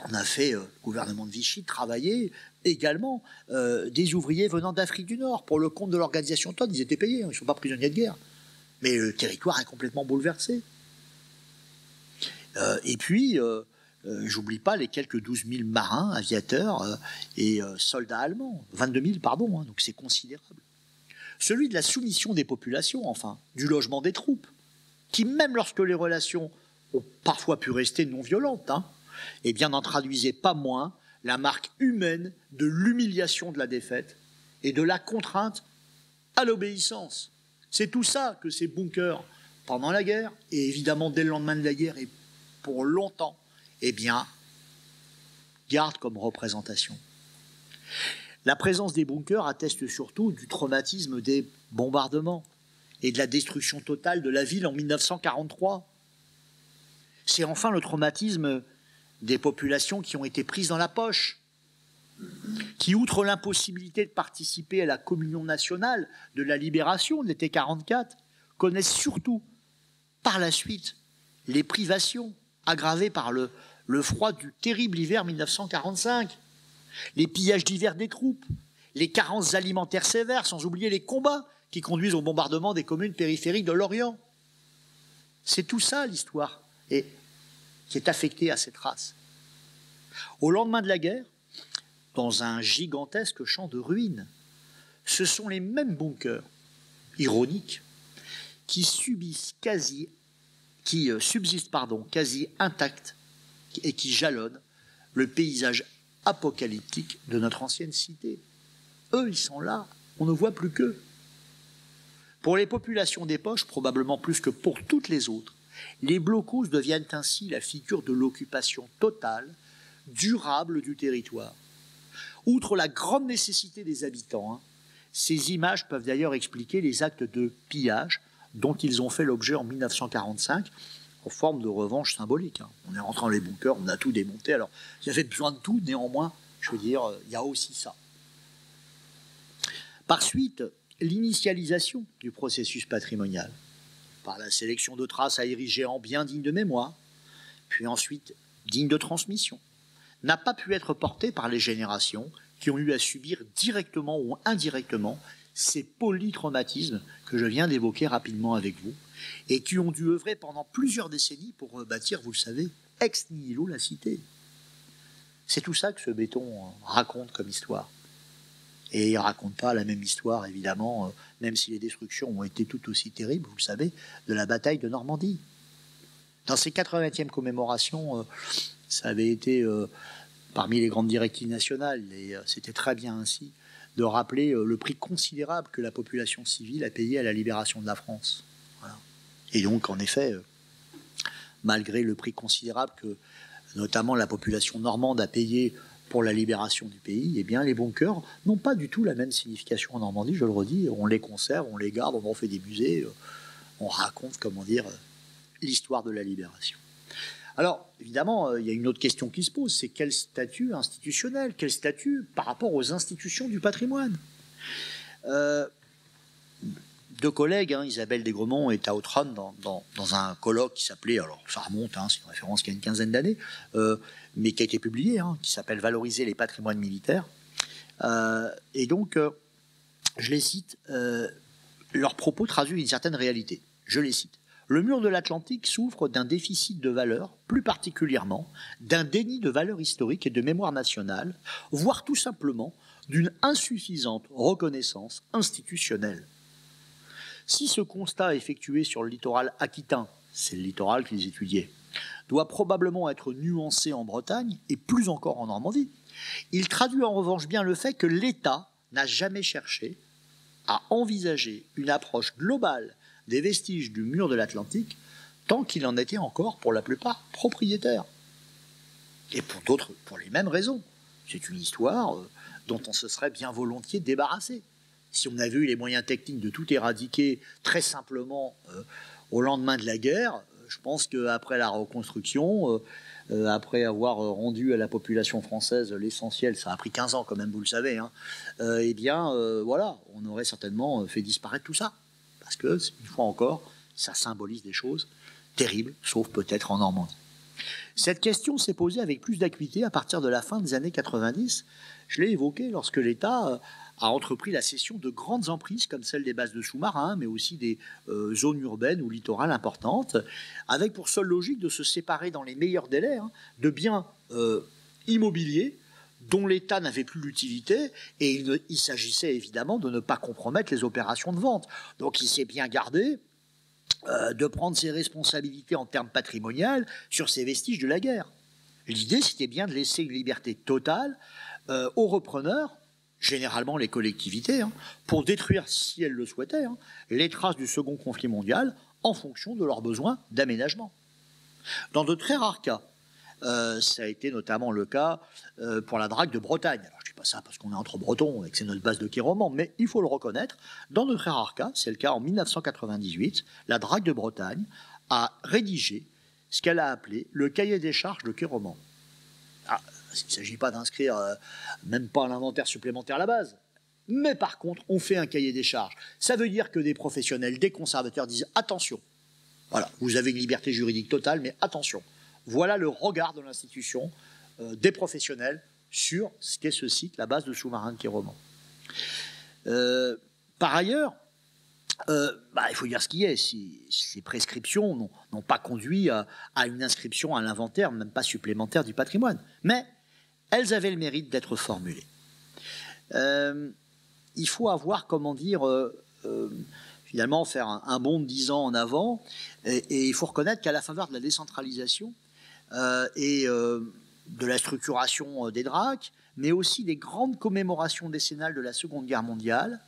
On a fait, le gouvernement de Vichy, travailler également des ouvriers venant d'Afrique du Nord pour le compte de l'organisation TON. Ils étaient payés, ils ne sont pas prisonniers de guerre. Mais le territoire est complètement bouleversé. Et puis, j'oublie pas les quelques 12 000 marins, aviateurs et soldats allemands. 22 000, pardon, hein, donc c'est considérable. Celui de la soumission des populations, enfin, du logement des troupes, qui, même lorsque les relations ont parfois pu rester non violentes, hein, eh bien, n'en traduisait pas moins la marque humaine de l'humiliation de la défaite et de la contrainte à l'obéissance. C'est tout ça que ces bunkers pendant la guerre, et évidemment dès le lendemain de la guerre, et pour longtemps, eh bien, garde comme représentation. La présence des bunkers atteste surtout du traumatisme des bombardements et de la destruction totale de la ville en 1943. C'est enfin le traumatisme des populations qui ont été prises dans la poche, qui, outre l'impossibilité de participer à la communion nationale de la libération de l'été 1944, connaissent surtout, par la suite, les privations aggravées par le froid du terrible hiver 1945, les pillages d'hiver des troupes, les carences alimentaires sévères, sans oublier les combats qui conduisent au bombardement des communes périphériques de l'Orient. C'est tout ça l'histoire et qui est affectée à ces traces. Au lendemain de la guerre, dans un gigantesque champ de ruines, ce sont les mêmes bunkers, ironiques, qui subsistent quasi intacts et qui jalonnent le paysage apocalyptique de notre ancienne cité. Eux, ils sont là, on ne voit plus qu'eux. Pour les populations des poches, probablement plus que pour toutes les autres, les blocos deviennent ainsi la figure de l'occupation totale, durable du territoire. Outre la grande nécessité des habitants, ces images peuvent d'ailleurs expliquer les actes de pillage dont ils ont fait l'objet en 1945, en forme de revanche symbolique. On est rentré dans les bunkers, on a tout démonté. Alors, il y avait besoin de tout, néanmoins, je veux dire, il y a aussi ça. Par suite, l'initialisation du processus patrimonial, par la sélection de traces à ériger en biens dignes de mémoire, puis ensuite dignes de transmission, n'a pas pu être portée par les générations qui ont eu à subir directement ou indirectement ces polytraumatismes que je viens d'évoquer rapidement avec vous et qui ont dû œuvrer pendant plusieurs décennies pour bâtir, vous le savez, ex nihilo la cité. C'est tout ça que ce béton raconte comme histoire. Et il ne raconte pas la même histoire, évidemment, même si les destructions ont été tout aussi terribles, vous le savez, de la bataille de Normandie. Dans ces 80e commémorations, ça avait été parmi les grandes directives nationales, et c'était très bien ainsi, de rappeler le prix considérable que la population civile a payé à la libération de la France. Voilà. Et donc, en effet, malgré le prix considérable que notamment la population normande a payé pour la libération du pays, eh bien, les bunkers n'ont pas du tout la même signification en Normandie, je le redis. On les conserve, on les garde, on en fait des musées, on raconte, comment dire, l'histoire de la libération. Alors, évidemment, il y a une autre question qui se pose, c'est quel statut institutionnel, quel statut par rapport aux institutions du patrimoine. Deux collègues, Isabelle Desgremont et Tao Tran, dans un colloque qui s'appelait, alors ça remonte, c'est une référence qui a une quinzaine d'années, mais qui a été publié, qui s'appelle « Valoriser les patrimoines militaires ». Et donc, je les cite, leurs propos traduisent une certaine réalité. Je les cite. Le mur de l'Atlantique souffre d'un déficit de valeur, plus particulièrement d'un déni de valeur historique et de mémoire nationale, voire tout simplement d'une insuffisante reconnaissance institutionnelle. Si ce constat effectué sur le littoral aquitain, c'est le littoral qu'ils étudiaient, doit probablement être nuancé en Bretagne et plus encore en Normandie, il traduit en revanche bien le fait que l'État n'a jamais cherché à envisager une approche globale des vestiges du mur de l'Atlantique tant qu'il en était encore, pour la plupart, propriétaire. Et pour les mêmes raisons. C'est une histoire dont on se serait bien volontiers débarrassé. Si on avait eu les moyens techniques de tout éradiquer très simplement au lendemain de la guerre, je pense qu'après la reconstruction, après avoir rendu à la population française l'essentiel, ça a pris 15 ans quand même, vous le savez, eh bien, voilà, on aurait certainement fait disparaître tout ça. Parce que, une fois encore, ça symbolise des choses terribles, sauf peut-être en Normandie. Cette question s'est posée avec plus d'acuité à partir de la fin des années 90. Je l'ai évoqué lorsque l'État a entrepris la cession de grandes emprises comme celle des bases de sous-marins, mais aussi des zones urbaines ou littorales importantes, avec pour seule logique de se séparer dans les meilleurs délais de biens immobiliers dont l'État n'avait plus l'utilité, et il s'agissait évidemment de ne pas compromettre les opérations de vente. Donc il s'est bien gardé de prendre ses responsabilités en termes patrimoniaux sur ces vestiges de la guerre. L'idée, c'était bien de laisser une liberté totale aux repreneurs, généralement les collectivités, pour détruire, si elles le souhaitaient, les traces du second conflit mondial en fonction de leurs besoins d'aménagement. Dans de très rares cas, ça a été notamment le cas pour la Drague de Bretagne. Alors, je ne dis pas ça parce qu'on est entre Bretons et que c'est notre base de quai roman, mais il faut le reconnaître, dans de très rares cas, c'est le cas en 1998, la Drague de Bretagne a rédigé ce qu'elle a appelé le cahier des charges de quai roman. Ah, il ne s'agit pas d'inscrire même pas un inventaire supplémentaire à la base. Mais par contre, on fait un cahier des charges. Ça veut dire que des professionnels, des conservateurs disent attention, voilà, vous avez une liberté juridique totale, mais attention, voilà le regard de l'institution, des professionnels sur ce qu'est ce site, la base de sous-marin de quai roman. Par ailleurs, il faut dire ce qui est. Ces prescriptions n'ont pas conduit à une inscription à l'inventaire, même pas supplémentaire du patrimoine. Mais elles avaient le mérite d'être formulées. Il faut avoir, comment dire, finalement faire un bond de 10 ans en avant. Et il faut reconnaître qu'à la faveur de la décentralisation et de la structuration des DRAC, mais aussi des grandes commémorations décennales de la Seconde Guerre mondiale,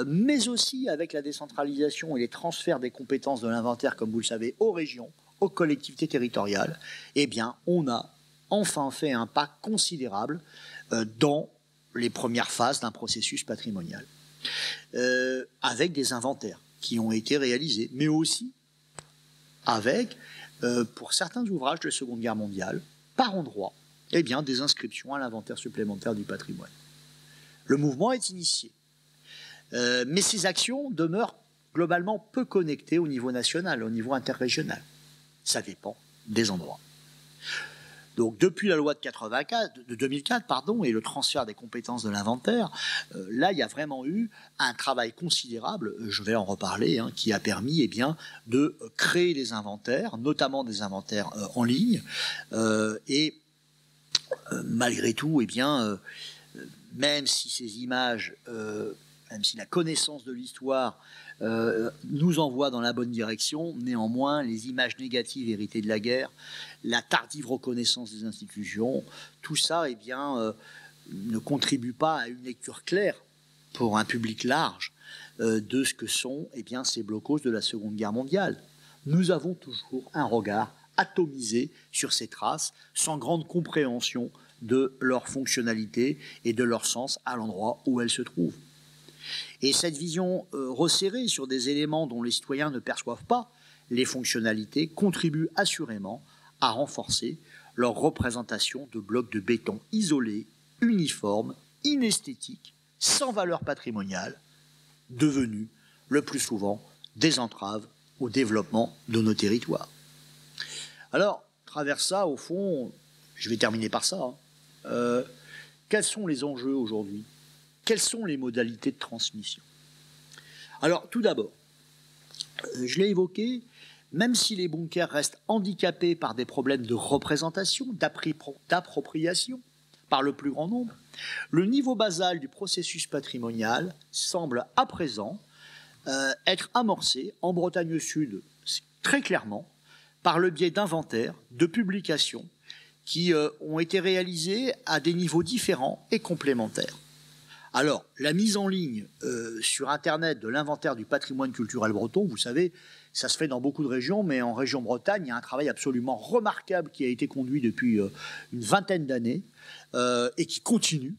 mais aussi avec la décentralisation et les transferts des compétences de l'inventaire, comme vous le savez, aux régions, aux collectivités territoriales, eh bien, on a enfin fait un pas considérable dans les premières phases d'un processus patrimonial, avec des inventaires qui ont été réalisés, mais aussi avec, pour certains ouvrages de la Seconde Guerre mondiale, par endroits, eh bien, des inscriptions à l'inventaire supplémentaire du patrimoine. Le mouvement est initié. Mais ces actions demeurent globalement peu connectées au niveau national, au niveau interrégional. Ça dépend des endroits. Donc depuis la loi de 2004 et le transfert des compétences de l'inventaire, là il y a vraiment eu un travail considérable, je vais en reparler, qui a permis de créer des inventaires, notamment des inventaires en ligne, et malgré tout, même si ces images... même si la connaissance de l'histoire nous envoie dans la bonne direction, néanmoins, les images négatives héritées de la guerre, la tardive reconnaissance des institutions, tout ça ne contribue pas à une lecture claire pour un public large de ce que sont ces blocos de la Seconde Guerre mondiale. Nous avons toujours un regard atomisé sur ces traces, sans grande compréhension de leur fonctionnalité et de leur sens à l'endroit où elles se trouvent. Et cette vision resserrée sur des éléments dont les citoyens ne perçoivent pas les fonctionnalités contribue assurément à renforcer leur représentation de blocs de béton isolés, uniformes, inesthétiques, sans valeur patrimoniale, devenus le plus souvent des entraves au développement de nos territoires. Alors, à travers ça, au fond, je vais terminer par ça, quels sont les enjeux aujourd'hui ? Quelles sont les modalités de transmission? Alors, tout d'abord, je l'ai évoqué, même si les bunkers restent handicapés par des problèmes de représentation, d'appropriation par le plus grand nombre, le niveau basal du processus patrimonial semble à présent être amorcé en Bretagne Sud très clairement par le biais d'inventaires, de publications qui ont été réalisés à des niveaux différents et complémentaires. Alors, la mise en ligne sur Internet de l'inventaire du patrimoine culturel breton, vous savez, ça se fait dans beaucoup de régions, mais en région Bretagne, il y a un travail absolument remarquable qui a été conduit depuis une vingtaine d'années et qui continue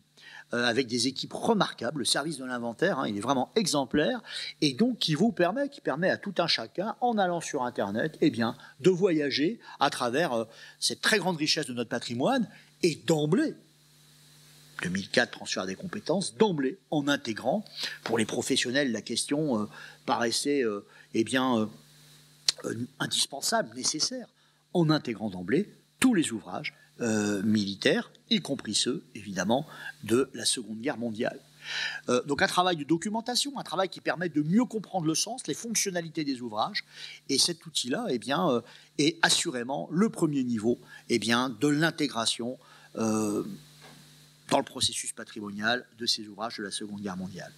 avec des équipes remarquables. Le service de l'inventaire, il est vraiment exemplaire et donc qui permet à tout un chacun, en allant sur Internet, de voyager à travers cette très grande richesse de notre patrimoine et d'emblée, 2004, transfert des compétences, d'emblée, en intégrant, pour les professionnels, la question paraissait indispensable, nécessaire, en intégrant d'emblée tous les ouvrages militaires, y compris ceux, évidemment, de la Seconde Guerre mondiale. Donc un travail de documentation, un travail qui permet de mieux comprendre le sens, les fonctionnalités des ouvrages, et cet outil-là est assurément le premier niveau de l'intégration dans le processus patrimonial de ces ouvrages de la Seconde Guerre mondiale.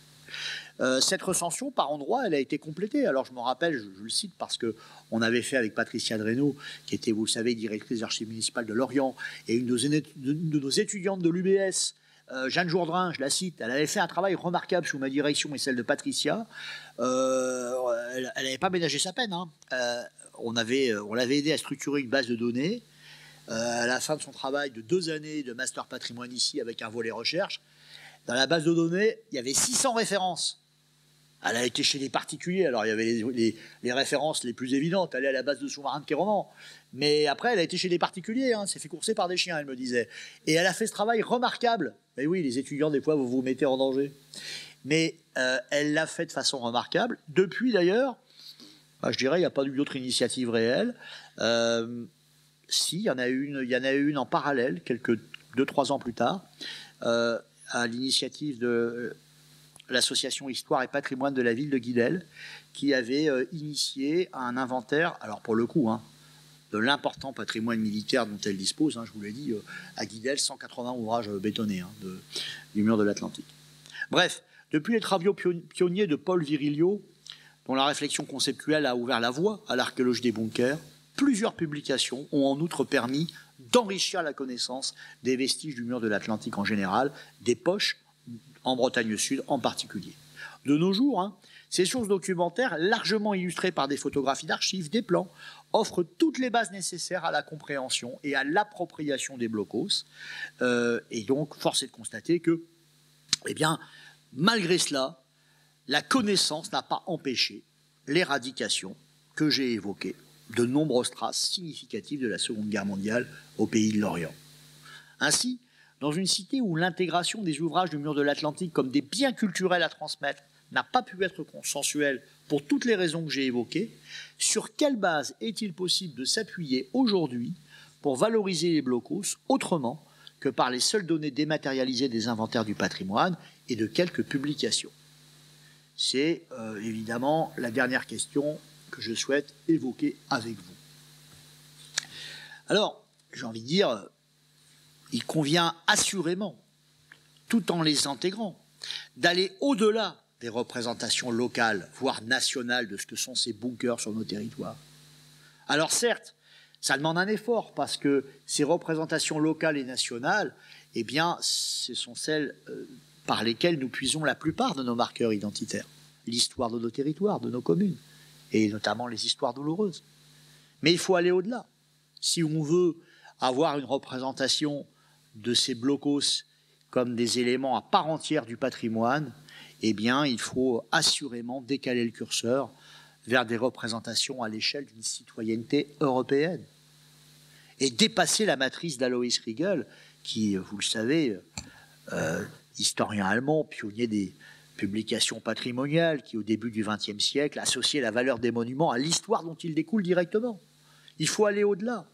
Cette recension, par endroits, elle a été complétée. Alors, je me rappelle, je le cite parce qu'on avait fait avec Patricia Dreno, qui était, vous le savez, directrice des archives municipales de Lorient, et une de nos étudiantes de l'UBS, Jeanne Jourdain, je la cite, elle avait fait un travail remarquable sous ma direction et celle de Patricia. Elle n'avait pas ménagé sa peine. Hein. On l'avait aidé à structurer une base de données. À la fin de son travail de 2 années de master patrimoine ici avec un volet recherche, dans la base de données, il y avait 600 références. Elle a été chez les particuliers, alors il y avait les références les plus évidentes, elle est à la base de sous-marins de Kéroman. Mais après, elle a été chez les particuliers, s'est fait courser par des chiens, elle me disait. Et elle a fait ce travail remarquable. Mais oui, les étudiants, des fois, vous vous mettez en danger. Mais elle l'a fait de façon remarquable. Depuis, d'ailleurs, je dirais, il n'y a pas eu d'autre initiative réelle. Si, il y en a eu une en parallèle, 2-3 ans plus tard, à l'initiative de l'association Histoire et Patrimoine de la ville de Guidel, qui avait initié un inventaire, alors pour le coup, de l'important patrimoine militaire dont elle dispose, je vous l'ai dit, à Guidel, 180 ouvrages bétonnés du mur de l'Atlantique. Bref, depuis les travaux pionniers de Paul Virilio, dont la réflexion conceptuelle a ouvert la voie à l'archéologie des bunkers, plusieurs publications ont en outre permis d'enrichir la connaissance des vestiges du mur de l'Atlantique en général, des poches en Bretagne Sud en particulier. De nos jours, ces sources documentaires, largement illustrées par des photographies d'archives, des plans, offrent toutes les bases nécessaires à la compréhension et à l'appropriation des blocos. Et donc, force est de constater que, malgré cela, la connaissance n'a pas empêché l'éradication que j'ai évoquée de nombreuses traces significatives de la Seconde Guerre mondiale au pays de l'Orient. Ainsi, dans une cité où l'intégration des ouvrages du mur de l'Atlantique comme des biens culturels à transmettre n'a pas pu être consensuelle pour toutes les raisons que j'ai évoquées, sur quelle base est-il possible de s'appuyer aujourd'hui pour valoriser les blocos autrement que par les seules données dématérialisées des inventaires du patrimoine et de quelques publications? C'est évidemment la dernière question que je souhaite évoquer avec vous. Alors, j'ai envie de dire, il convient assurément, tout en les intégrant, d'aller au-delà des représentations locales, voire nationales, de ce que sont ces bunkers sur nos territoires. Alors certes, ça demande un effort, parce que ces représentations locales et nationales, ce sont celles par lesquelles nous puisons la plupart de nos marqueurs identitaires. L'histoire de nos territoires, de nos communes, et notamment les histoires douloureuses. Mais il faut aller au-delà. Si on veut avoir une représentation de ces blocos comme des éléments à part entière du patrimoine, il faut assurément décaler le curseur vers des représentations à l'échelle d'une citoyenneté européenne. Et dépasser la matrice d'Alois Riegel, qui, vous le savez, historien allemand, pionnier des publications patrimoniales, qui au début du XXe siècle associait la valeur des monuments à l'histoire dont ils découlent directement. Il faut aller au-delà.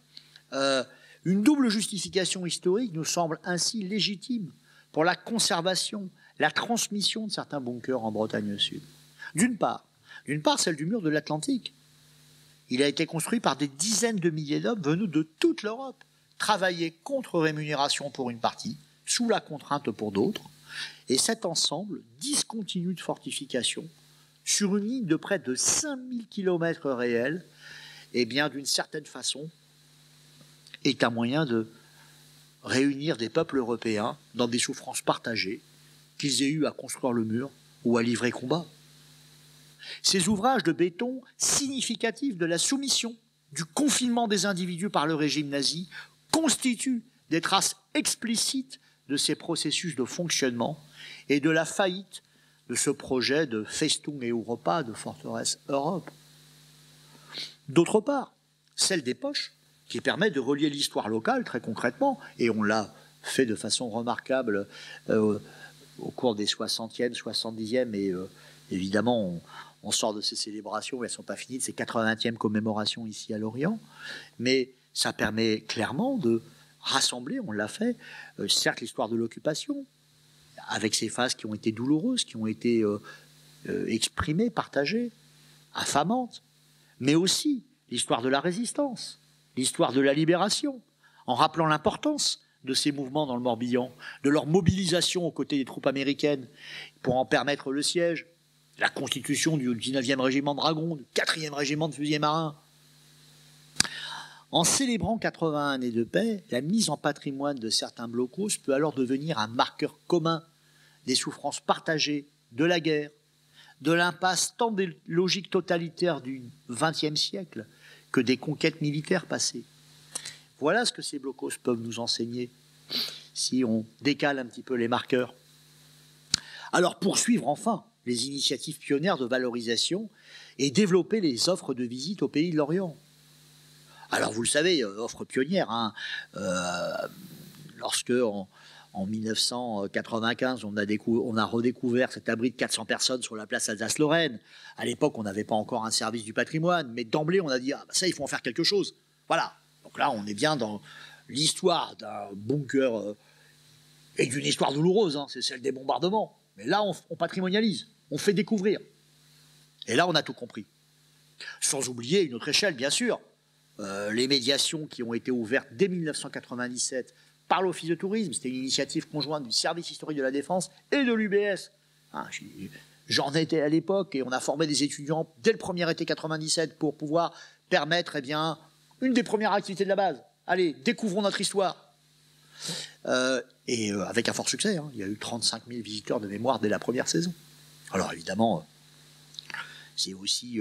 Une double justification historique nous semble ainsi légitime pour la conservation, la transmission de certains bunkers en Bretagne Sud. D'une part, celle du mur de l'Atlantique. Il a été construit par des dizaines de milliers d'hommes venus de toute l'Europe, travaillés contre rémunération pour une partie, sous la contrainte pour d'autres, et cet ensemble discontinu de fortification, sur une ligne de près de 5000 km réels, d'une certaine façon, est un moyen de réunir des peuples européens dans des souffrances partagées, qu'ils aient eu à construire le mur ou à livrer combat. Ces ouvrages de béton significatifs de la soumission, du confinement des individus par le régime nazi, constituent des traces explicites de ces processus de fonctionnement et de la faillite de ce projet de Festung Europa, de forteresse Europe. D'autre part, celle des poches, qui permet de relier l'histoire locale très concrètement, et on l'a fait de façon remarquable au cours des 60e, 70e, et évidemment on sort de ces célébrations, elles ne sont pas finies, de ces 80e commémorations ici à Lorient, mais ça permet clairement de rassembler, on l'a fait, certes l'histoire de l'occupation, avec ces phases qui ont été douloureuses, qui ont été exprimées, partagées, affamantes, mais aussi l'histoire de la résistance, l'histoire de la libération, en rappelant l'importance de ces mouvements dans le Morbihan, de leur mobilisation aux côtés des troupes américaines pour en permettre le siège, la constitution du 19e régiment de dragons, du 4e régiment de fusiliers marins. En célébrant 80 années de paix, la mise en patrimoine de certains blocos peut alors devenir un marqueur commun des souffrances partagées, de la guerre, de l'impasse tant des logiques totalitaires du XXe siècle que des conquêtes militaires passées. Voilà ce que ces blocos peuvent nous enseigner si on décale un petit peu les marqueurs. Alors poursuivre enfin les initiatives pionnières de valorisation et développer les offres de visite au pays de l'Orient. Alors vous le savez, offre pionnière, hein, lorsque en 1995 on a redécouvert cet abri de 400 personnes sur la place Alsace-Lorraine. À l'époque on n'avait pas encore un service du patrimoine, mais d'emblée on a dit ça il faut en faire quelque chose. Voilà, donc là on est bien dans l'histoire d'un bunker et d'une histoire douloureuse, hein, c'est celle des bombardements. Mais là on patrimonialise, on fait découvrir. Et là on a tout compris. Sans oublier une autre échelle bien sûr. Les médiations qui ont été ouvertes dès 1997 par l'Office de tourisme, c'était une initiative conjointe du service historique de la Défense et de l'UBS. Hein, j'en étais à l'époque et on a formé des étudiants dès le premier été 97 pour pouvoir permettre une des premières activités de la base. Allez, découvrons notre histoire. Avec un fort succès, hein, il y a eu 35 000 visiteurs de mémoire dès la première saison. Alors évidemment, c'est aussi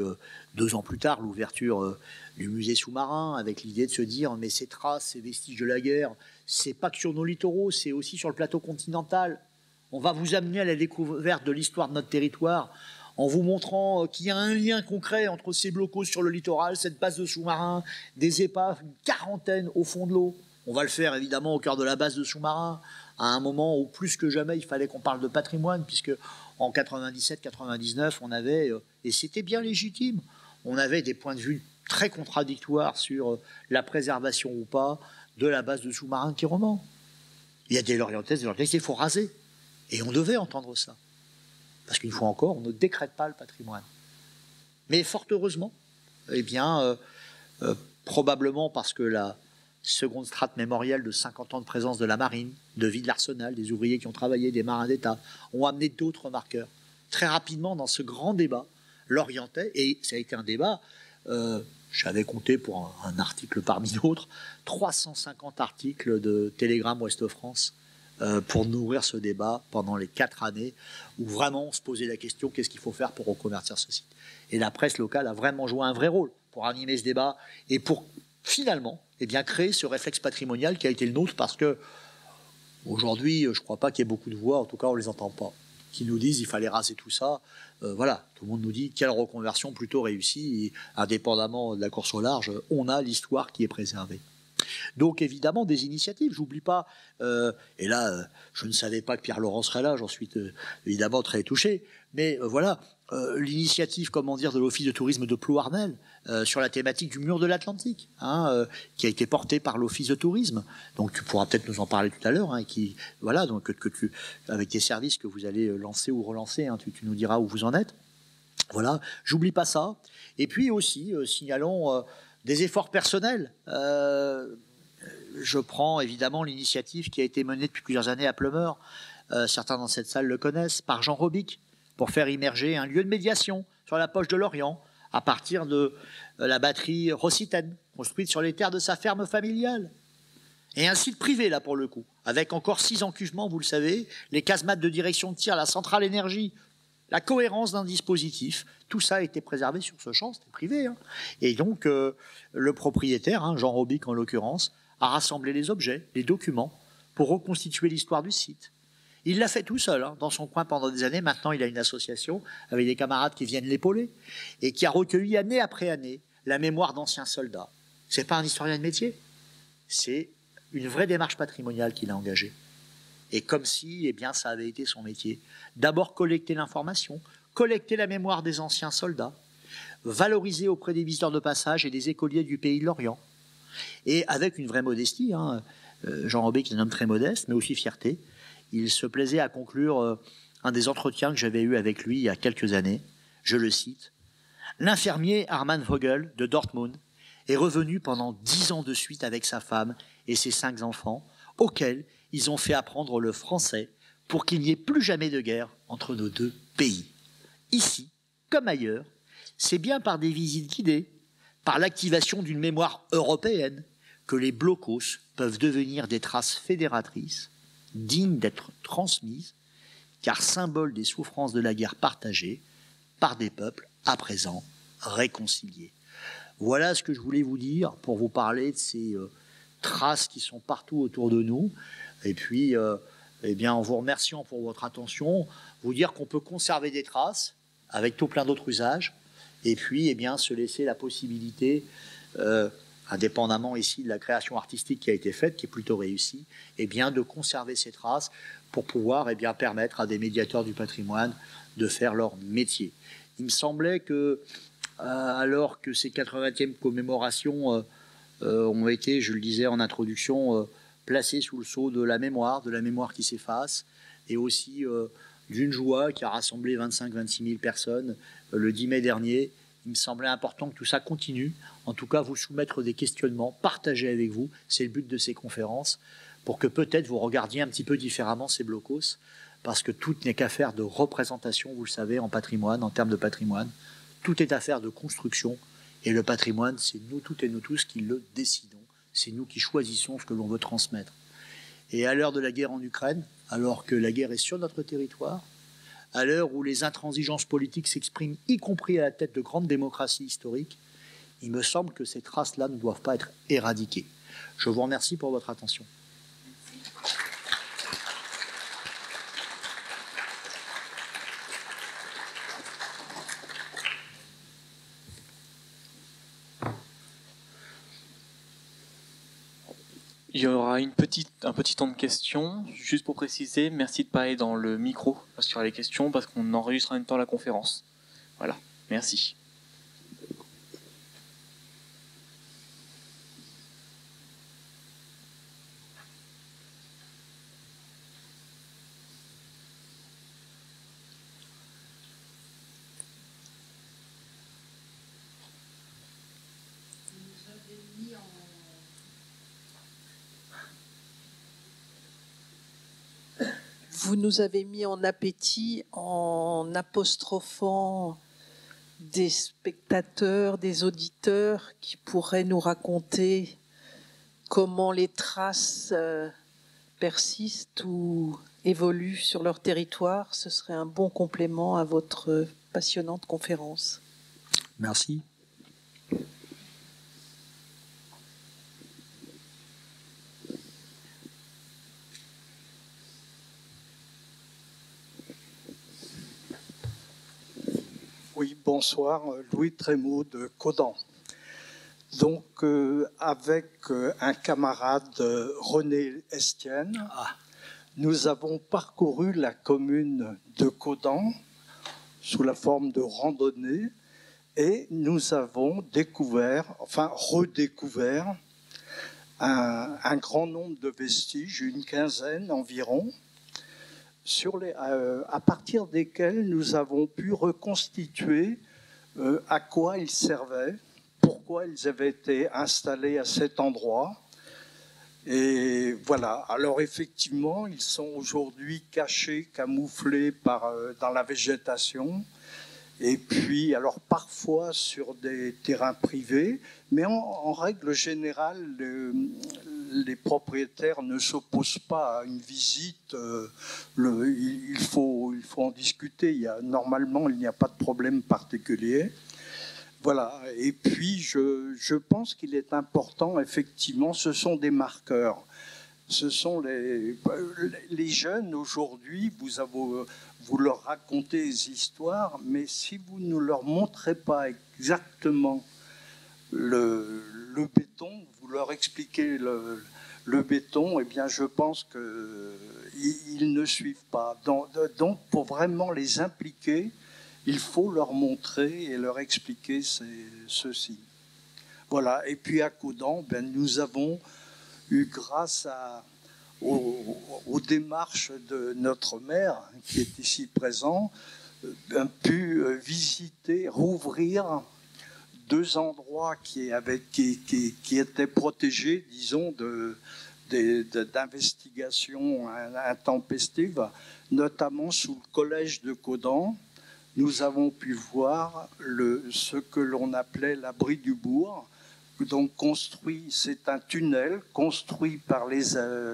2 ans plus tard l'ouverture du musée sous-marin avec l'idée de se dire mais ces traces, ces vestiges de la guerre, c'est pas que sur nos littoraux, c'est aussi sur le plateau continental. On va vous amener à la découverte de l'histoire de notre territoire en vous montrant qu'il y a un lien concret entre ces blocos sur le littoral, cette base de sous-marins, des épaves, une quarantaine au fond de l'eau. On va le faire évidemment au cœur de la base de sous-marins, à un moment où plus que jamais il fallait qu'on parle de patrimoine, puisque en 97-99 on avait, et c'était bien légitime, on avait des points de vue très contradictoires sur la préservation ou pas de la base de sous-marins qui remonte. Il y a des Lorientaises, il faut raser. Et on devait entendre ça. Parce qu'une fois encore, on ne décrète pas le patrimoine. Mais fort heureusement, probablement parce que la seconde strate mémorielle de 50 ans de présence de la marine, de vie de l'arsenal, des ouvriers qui ont travaillé, des marins d'État, ont amené d'autres marqueurs. Très rapidement, dans ce grand débat, l'orientais, et ça a été un débat, j'avais compté pour un article parmi d'autres, 350 articles de Télégramme Ouest-France pour nourrir ce débat pendant les 4 années où vraiment on se posait la question qu'est-ce qu'il faut faire pour reconvertir ce site. Et la presse locale a vraiment joué un vrai rôle pour animer ce débat et pour finalement créer ce réflexe patrimonial qui a été le nôtre parce que aujourd'hui, je ne crois pas qu'il y ait beaucoup de voix, en tout cas on ne les entend pas, qui nous disent il fallait raser tout ça. Voilà, tout le monde nous dit quelle reconversion plutôt réussie, et indépendamment de la course au large, on a l'histoire qui est préservée. Donc évidemment des initiatives, j'oublie pas, et là je ne savais pas que Pierre-Laurent serait là, j'en suis évidemment très touché, mais voilà, l'initiative de l'Office de tourisme de Plouarnel sur la thématique du mur de l'Atlantique, qui a été portée par l'Office de tourisme, donc tu pourras peut-être nous en parler tout à l'heure, avec tes services que vous allez lancer ou relancer, tu nous diras où vous en êtes. Voilà, j'oublie pas ça. Et puis aussi, signalons des efforts personnels. Je prends évidemment l'initiative qui a été menée depuis plusieurs années à Pleumeur, certains dans cette salle le connaissent, par Jean Robic, pour faire immerger un lieu de médiation sur la poche de l'Orient, à partir de la batterie Rossitaine, construite sur les terres de sa ferme familiale. Et un site privé, là, pour le coup, avec encore 6 encuchements, vous le savez, les casemates de direction de tir, la centrale énergie, la cohérence d'un dispositif, tout ça a été préservé sur ce champ, c'était privé. Et donc, le propriétaire, Jean Robic en l'occurrence, a rassemblé les objets, les documents, pour reconstituer l'histoire du site. Il l'a fait tout seul, dans son coin pendant des années. Maintenant, il a une association avec des camarades qui viennent l'épauler et qui a recueilli année après année la mémoire d'anciens soldats. Ce n'est pas un historien de métier, c'est une vraie démarche patrimoniale qu'il a engagée. Et comme si ça avait été son métier. D'abord collecter l'information, collecter la mémoire des anciens soldats, valoriser auprès des visiteurs de passage et des écoliers du pays de l'Orient. Et avec une vraie modestie, Jean Robic est un homme très modeste, mais aussi fierté, il se plaisait à conclure un des entretiens que j'avais eu avec lui il y a quelques années. Je le cite. « L'infirmier Armand Vogel de Dortmund est revenu pendant 10 ans de suite avec sa femme et ses 5 enfants, auxquels ils ont fait apprendre le français pour qu'il n'y ait plus jamais de guerre entre nos 2 pays. Ici, comme ailleurs, c'est bien par des visites guidées, par l'activation d'une mémoire européenne, que les blocos peuvent devenir des traces fédératrices, dignes d'être transmises, car symboles des souffrances de la guerre partagées par des peuples à présent réconciliés. Voilà ce que je voulais vous dire pour vous parler de ces traces qui sont partout autour de nous. Et puis, eh bien, en vous remerciant pour votre attention, vous dire qu'on peut conserver des traces avec tout plein d'autres usages, et puis, eh bien, se laisser la possibilité, indépendamment ici de la création artistique qui a été faite, qui est plutôt réussie, eh bien, de conserver ces traces pour pouvoir, eh bien, permettre à des médiateurs du patrimoine de faire leur métier. Il me semblait que, alors que ces 80e commémorations ont été, je le disais en introduction, placées sous le sceau de la mémoire qui s'efface, et aussi d'une joie qui a rassemblé 25-26 000 personnes le 10 mai dernier. Il me semblait important que tout ça continue, en tout cas vous soumettre des questionnements, partager avec vous, c'est le but de ces conférences, pour que peut-être vous regardiez un petit peu différemment ces blocos, parce que tout n'est qu'affaire de représentation, vous le savez, en patrimoine, en termes de patrimoine. Tout est affaire de construction, et le patrimoine, c'est nous toutes et nous tous qui le décidons. C'est nous qui choisissons ce que l'on veut transmettre. Et à l'heure de la guerre en Ukraine, alors que la guerre est sur notre territoire, à l'heure où les intransigeances politiques s'expriment, y compris à la tête de grandes démocraties historiques, il me semble que ces traces-là ne doivent pas être éradiquées. Je vous remercie pour votre attention. Il y aura un petit temps de questions. Juste pour préciser, merci de parler dans le micro parce qu'il y aura les questions, parce qu'on enregistre en même temps la conférence. Voilà, merci. Vous nous avez mis en appétit en apostrophant des spectateurs, des auditeurs qui pourraient nous raconter comment les traces persistent ou évoluent sur leur territoire. Ce serait un bon complément à votre passionnante conférence. Merci. Oui, bonsoir, Louis Trémaud de Caudan. Donc, avec un camarade, René Estienne, nous avons parcouru la commune de Caudan sous la forme de randonnée et nous avons redécouvert un grand nombre de vestiges, une quinzaine environ, à partir desquels nous avons pu reconstituer à quoi ils servaient, pourquoi ils avaient été installés à cet endroit. Et voilà, alors effectivement, ils sont aujourd'hui cachés, camouflés dans la végétation, et puis alors parfois sur des terrains privés, mais en règle générale, les propriétaires ne s'opposent pas à une visite. Il faut en discuter. Normalement, il n'y a pas de problème particulier. Voilà. Et puis, je pense qu'il est important, effectivement, ce sont des marqueurs. Ce sont les jeunes aujourd'hui, vous leur racontez des histoires, mais si vous ne leur montrez pas exactement le béton, vous leur expliquez le béton, eh bien, je pense qu'ils ne suivent pas. Donc, pour vraiment les impliquer, il faut leur montrer et leur expliquer ceci. Voilà. Et puis à Caudan, nous avons eu, grâce aux démarches de notre maire, qui est ici présent, pu visiter, rouvrir 2 endroits qui étaient protégés, disons, d'investigation intempestive, notamment sous le collège de Caudan. nous avons pu voir ce que l'on appelait l'abri du bourg. Donc c'est un tunnel construit par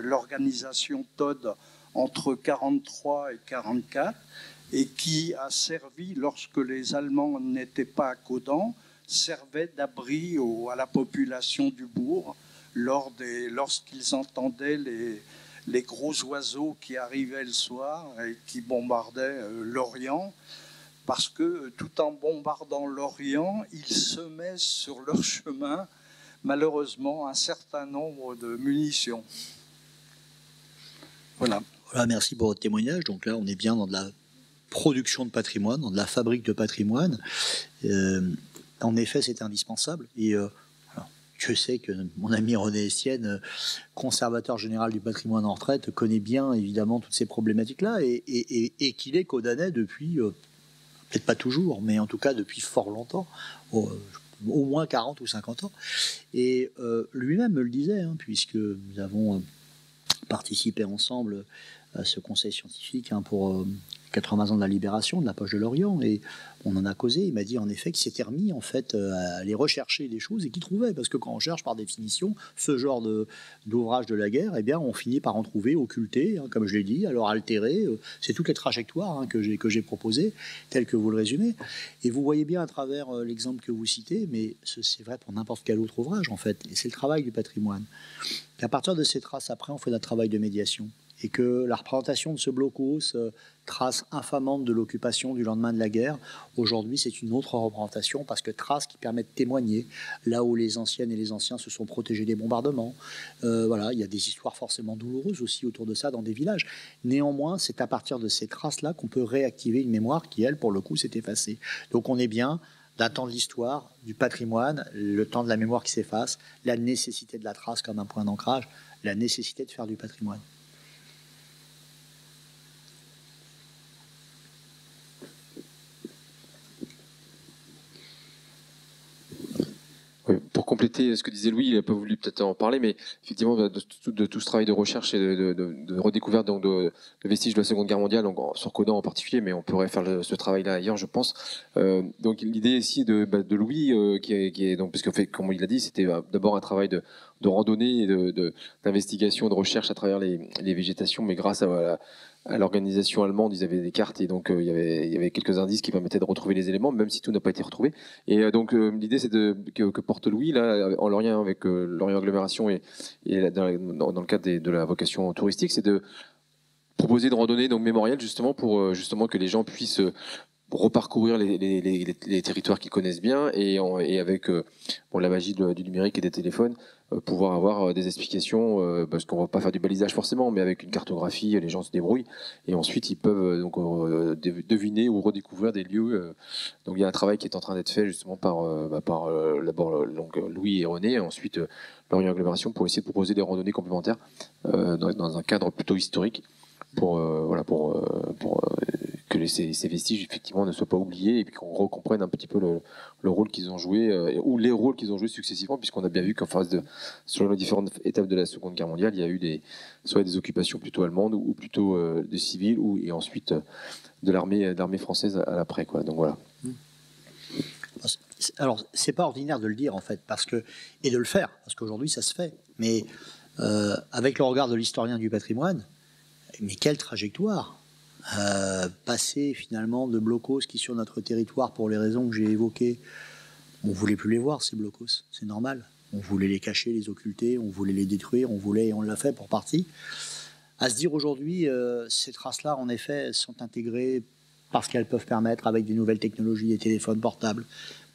l'organisation Todd entre 1943 et 1944 et qui a servi, lorsque les Allemands n'étaient pas à Caudan, servait d'abri à la population du bourg lorsqu'ils entendaient les gros oiseaux qui arrivaient le soir et qui bombardaient l'Orient. Parce que tout en bombardant l'Orient, ils semaient sur leur chemin, malheureusement, un certain nombre de munitions. Voilà. Voilà, merci pour votre témoignage. Donc là, on est bien dans de la production de patrimoine, dans de la fabrique de patrimoine. En effet, c'est indispensable. Et je sais que mon ami René Estienne, conservateur général du patrimoine en retraite, connaît bien évidemment toutes ces problématiques-là et qu'il est caudanais depuis... peut-être pas toujours, mais en tout cas depuis fort longtemps, au moins 40 ou 50 ans. Et lui-même me le disait, hein, puisque nous avons participé ensemble à ce conseil scientifique pour 80 ans de la libération, de la poche de l'Orient, et on en a causé. Il m'a dit en effet qu'il s'était remis en fait à aller rechercher des choses et qu'il trouvait, parce que quand on cherche par définition ce genre d'ouvrage de la guerre, eh bien on finit par en trouver occulté, hein, comme je l'ai dit, alors altéré. C'est toutes les trajectoires hein, que j'ai proposées, telles que vous le résumez. Et vous voyez bien à travers l'exemple que vous citez, mais c'est vrai pour n'importe quel autre ouvrage en fait, et c'est le travail du patrimoine. Qu'à partir de ces traces, après, on fait notre travail de médiation. Et que la représentation de ce blocos, trace infamante de l'occupation du lendemain de la guerre, aujourd'hui c'est une autre représentation parce que trace qui permet de témoigner là où les anciennes et les anciens se sont protégés des bombardements. Voilà, il y a des histoires forcément douloureuses aussi autour de ça dans des villages. Néanmoins, c'est à partir de ces traces-là qu'on peut réactiver une mémoire qui, elle, pour le coup, s'est effacée. Donc on est bien d'un temps de l'histoire, du patrimoine, le temps de la mémoire qui s'efface, la nécessité de la trace comme un point d'ancrage, la nécessité de faire du patrimoine. Oui, pour compléter ce que disait Louis, il n'a pas voulu peut-être en parler, mais effectivement, de tout ce travail de recherche et de redécouverte donc de vestiges de la Seconde Guerre mondiale, donc sur Caudan en particulier, mais on pourrait faire ce travail-là ailleurs, je pense. Donc l'idée ici de Louis, qui est donc, parce qu'en fait, comme il l'a dit, c'était d'abord un travail de randonnée et d'investigation, de recherche à travers les végétations, mais grâce à l'organisation allemande, ils avaient des cartes et donc il y avait quelques indices qui permettaient de retrouver les éléments, même si tout n'a pas été retrouvé. Et donc l'idée, c'est que porte Louis là, en lien avec Lorient Agglomération et dans le cadre de la vocation touristique, c'est de proposer de randonnées donc mémorielles justement pour justement que les gens puissent reparcourir les territoires qu'ils connaissent bien et avec la magie du numérique et des téléphones, pouvoir avoir des explications, parce qu'on ne va pas faire du balisage forcément, mais avec une cartographie, les gens se débrouillent et ensuite ils peuvent donc deviner ou redécouvrir des lieux. Donc il y a un travail qui est en train d'être fait justement par d'abord Louis et René, et ensuite Lorient Agglomération pour essayer de proposer des randonnées complémentaires dans un cadre plutôt historique pour que ces vestiges effectivement ne soient pas oubliés et puis qu'on recomprenne un petit peu le rôle qu'ils ont joué ou les rôles qu'ils ont joués successivement, puisqu'on a bien vu qu'en face sur les différentes étapes de la Seconde Guerre mondiale, il y a eu soit des occupations plutôt allemandes ou plutôt des civils et ensuite de l'armée française à l'après, quoi. Donc voilà. Alors c'est pas ordinaire de le dire en fait et de le faire parce qu'aujourd'hui ça se fait, mais avec le regard de l'historien du patrimoine, mais quelle trajectoire! Passer finalement de blocos qui sur notre territoire, pour les raisons que j'ai évoquées, on voulait plus les voir ces blocos, c'est normal. On voulait les cacher, les occulter, on voulait les détruire, et on l'a fait pour partie. À se dire aujourd'hui, ces traces-là, en effet, sont intégrées parce qu'elles peuvent permettre, avec des nouvelles technologies, des téléphones portables,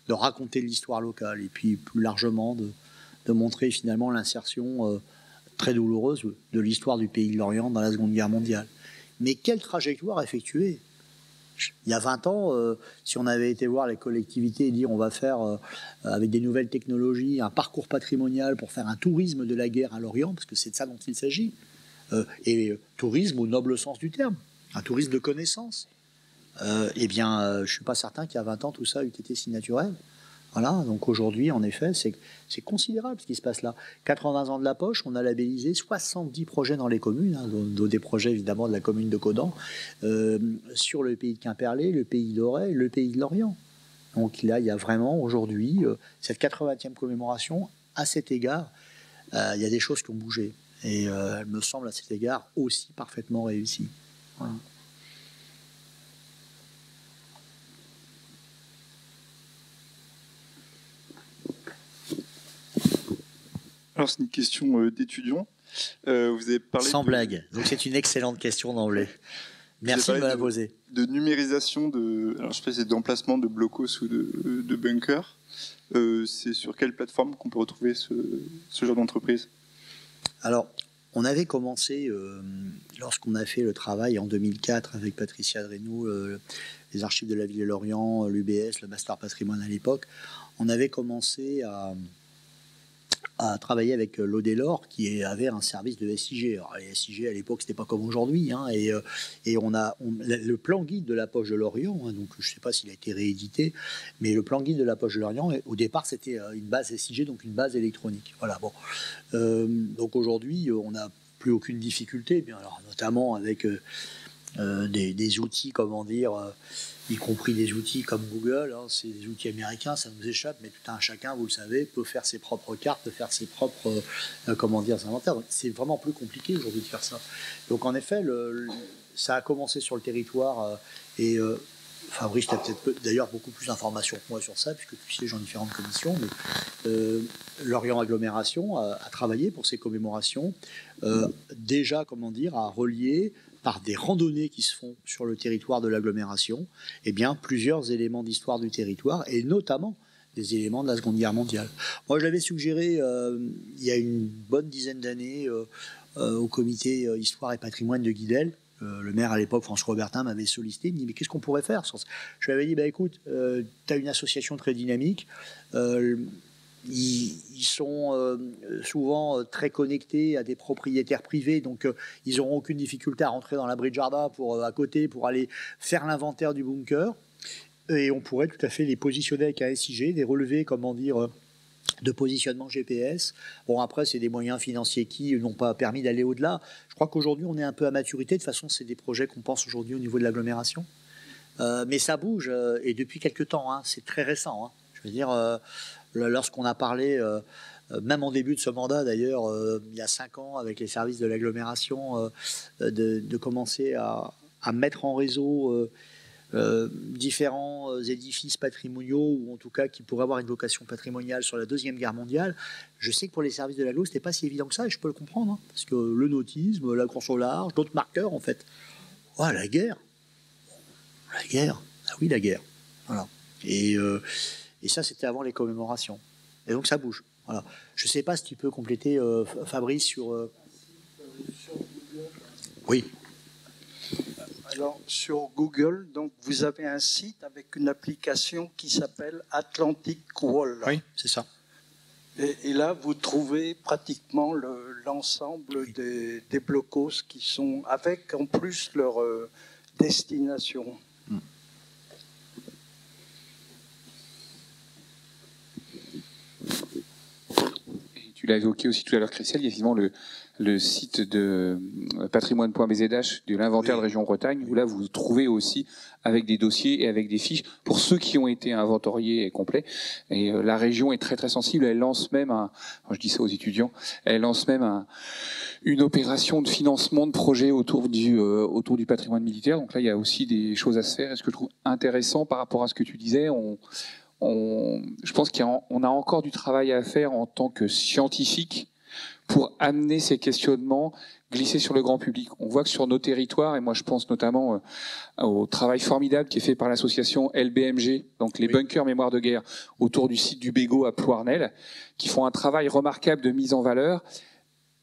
de raconter l'histoire locale et puis plus largement de montrer finalement l'insertion très douloureuse de l'histoire du pays de l'Orient dans la Seconde Guerre mondiale. Mais quelle trajectoire effectuée! Il y a 20 ans, si on avait été voir les collectivités et dire on va faire, avec des nouvelles technologies, un parcours patrimonial pour faire un tourisme de la guerre à l'Orient, parce que c'est de ça dont il s'agit, et tourisme au noble sens du terme, un tourisme de connaissance, je ne suis pas certain qu'il y a 20 ans tout ça eût été si naturel. Voilà, donc aujourd'hui, en effet, c'est considérable ce qui se passe là. 80 ans de la poche, on a labellisé 70 projets dans les communes, hein, dont des projets évidemment de la commune de Caudan, sur le pays de Quimperlé, le pays d'Auray, le pays de Lorient. Donc là, il y a vraiment aujourd'hui cette 80e commémoration. À cet égard, il y a des choses qui ont bougé. Et elle me semble à cet égard aussi parfaitement réussie. Voilà. Alors, c'est une question d'étudiant. Vous avez parlé Sans blague. Donc, c'est une excellente question d'emblée. Merci de me la poser. De numérisation alors je sais pas si c'est d'emplacement de blocos ou de bunkers. C'est sur quelle plateforme qu'on peut retrouver ce genre d'entreprise? Alors, on avait commencé, lorsqu'on a fait le travail en 2004 avec Patricia Drenou, les archives de la ville de Lorient, l'UBS, le Master Patrimoine à l'époque, on avait commencé à travailler avec l'Audelor qui avait un service de SIG. Alors, les SIG à l'époque c'était pas comme aujourd'hui, hein, et le plan guide de la poche de Lorient, hein, donc je sais pas s'il a été réédité, mais le plan guide de la poche de Lorient au départ c'était une base SIG, donc une base électronique. Voilà, bon. Donc aujourd'hui on n'a plus aucune difficulté, bien alors notamment avec des outils, comment dire, y compris des outils comme Google, hein, c'est des outils américains, ça nous échappe, mais tout un chacun, vous le savez, peut faire ses propres cartes, peut faire ses propres, comment dire, inventaires. C'est vraiment plus compliqué aujourd'hui de faire ça. Donc en effet, ça a commencé sur le territoire et Fabrice, tu as peut-être d'ailleurs beaucoup plus d'informations que moi sur ça, puisque tu sièges en différentes commissions, mais Lorient Agglomération a travaillé pour ces commémorations, déjà, comment dire, à relier par des randonnées qui se font sur le territoire de l'agglomération, eh bien, plusieurs éléments d'histoire du territoire, et notamment des éléments de la Seconde Guerre mondiale. Moi, je l'avais suggéré il y a une bonne dizaine d'années au comité Histoire et Patrimoine de Guidel. Le maire à l'époque, François Bertin, m'avait sollicité, il me dit mais qu'est-ce qu'on pourrait faire? Je lui avais dit, bah, écoute, tu as une association très dynamique, ils sont souvent très connectés à des propriétaires privés, donc ils n'auront aucune difficulté à rentrer dans l'abri de jardin à côté pour aller faire l'inventaire du bunker. Et on pourrait tout à fait les positionner avec un SIG, des relevés, comment dire, de positionnement GPS. Bon, après, c'est des moyens financiers qui n'ont pas permis d'aller au-delà. Je crois qu'aujourd'hui, on est un peu à maturité. De toute façon, c'est des projets qu'on pense aujourd'hui au niveau de l'agglomération. Mais ça bouge, et depuis quelques temps, hein, c'est très récent. Hein. Je veux dire, lorsqu'on a parlé, même en début de ce mandat d'ailleurs, il y a 5 ans, avec les services de l'agglomération, de commencer à mettre en réseau différents édifices patrimoniaux, ou en tout cas qui pourraient avoir une vocation patrimoniale sur la Deuxième Guerre mondiale. Je sais que pour les services de l'agglo, c'était pas si évident que ça, et je peux le comprendre, hein, parce que le nautisme, la course au large, d'autres marqueurs en fait. Oh, la guerre. La guerre. Ah oui, la guerre. Voilà. Et ça, c'était avant les commémorations. Et donc, ça bouge. Voilà. Je ne sais pas si tu peux compléter, Fabrice, sur... Oui. Alors, sur Google, donc, vous avez un site avec une application qui s'appelle Atlantic Wall. Oui, c'est ça. Et là, vous trouvez pratiquement l'ensemble des blocos qui sont avec, en plus, leur destination. Tu l'as évoqué aussi tout à l'heure, Christelle, il y a effectivement le site de patrimoine.bzh de l'inventaire de région Bretagne, où là vous trouvez aussi avec des dossiers et avec des fiches pour ceux qui ont été inventoriés et complets. Et la région est très très sensible. Elle lance même je dis ça aux étudiants, elle lance même une opération de financement de projets autour du patrimoine militaire. Donc là, il y a aussi des choses à se faire. Et ce que je trouve intéressant par rapport à ce que tu disais, je pense qu'on a encore du travail à faire en tant que scientifique pour amener ces questionnements, glisser sur le grand public. On voit que sur nos territoires, et moi je pense notamment au travail formidable qui est fait par l'association LBMG, donc les bunkers mémoire de guerre, autour du site du Bégot à Plouarnel, qui font un travail remarquable de mise en valeur,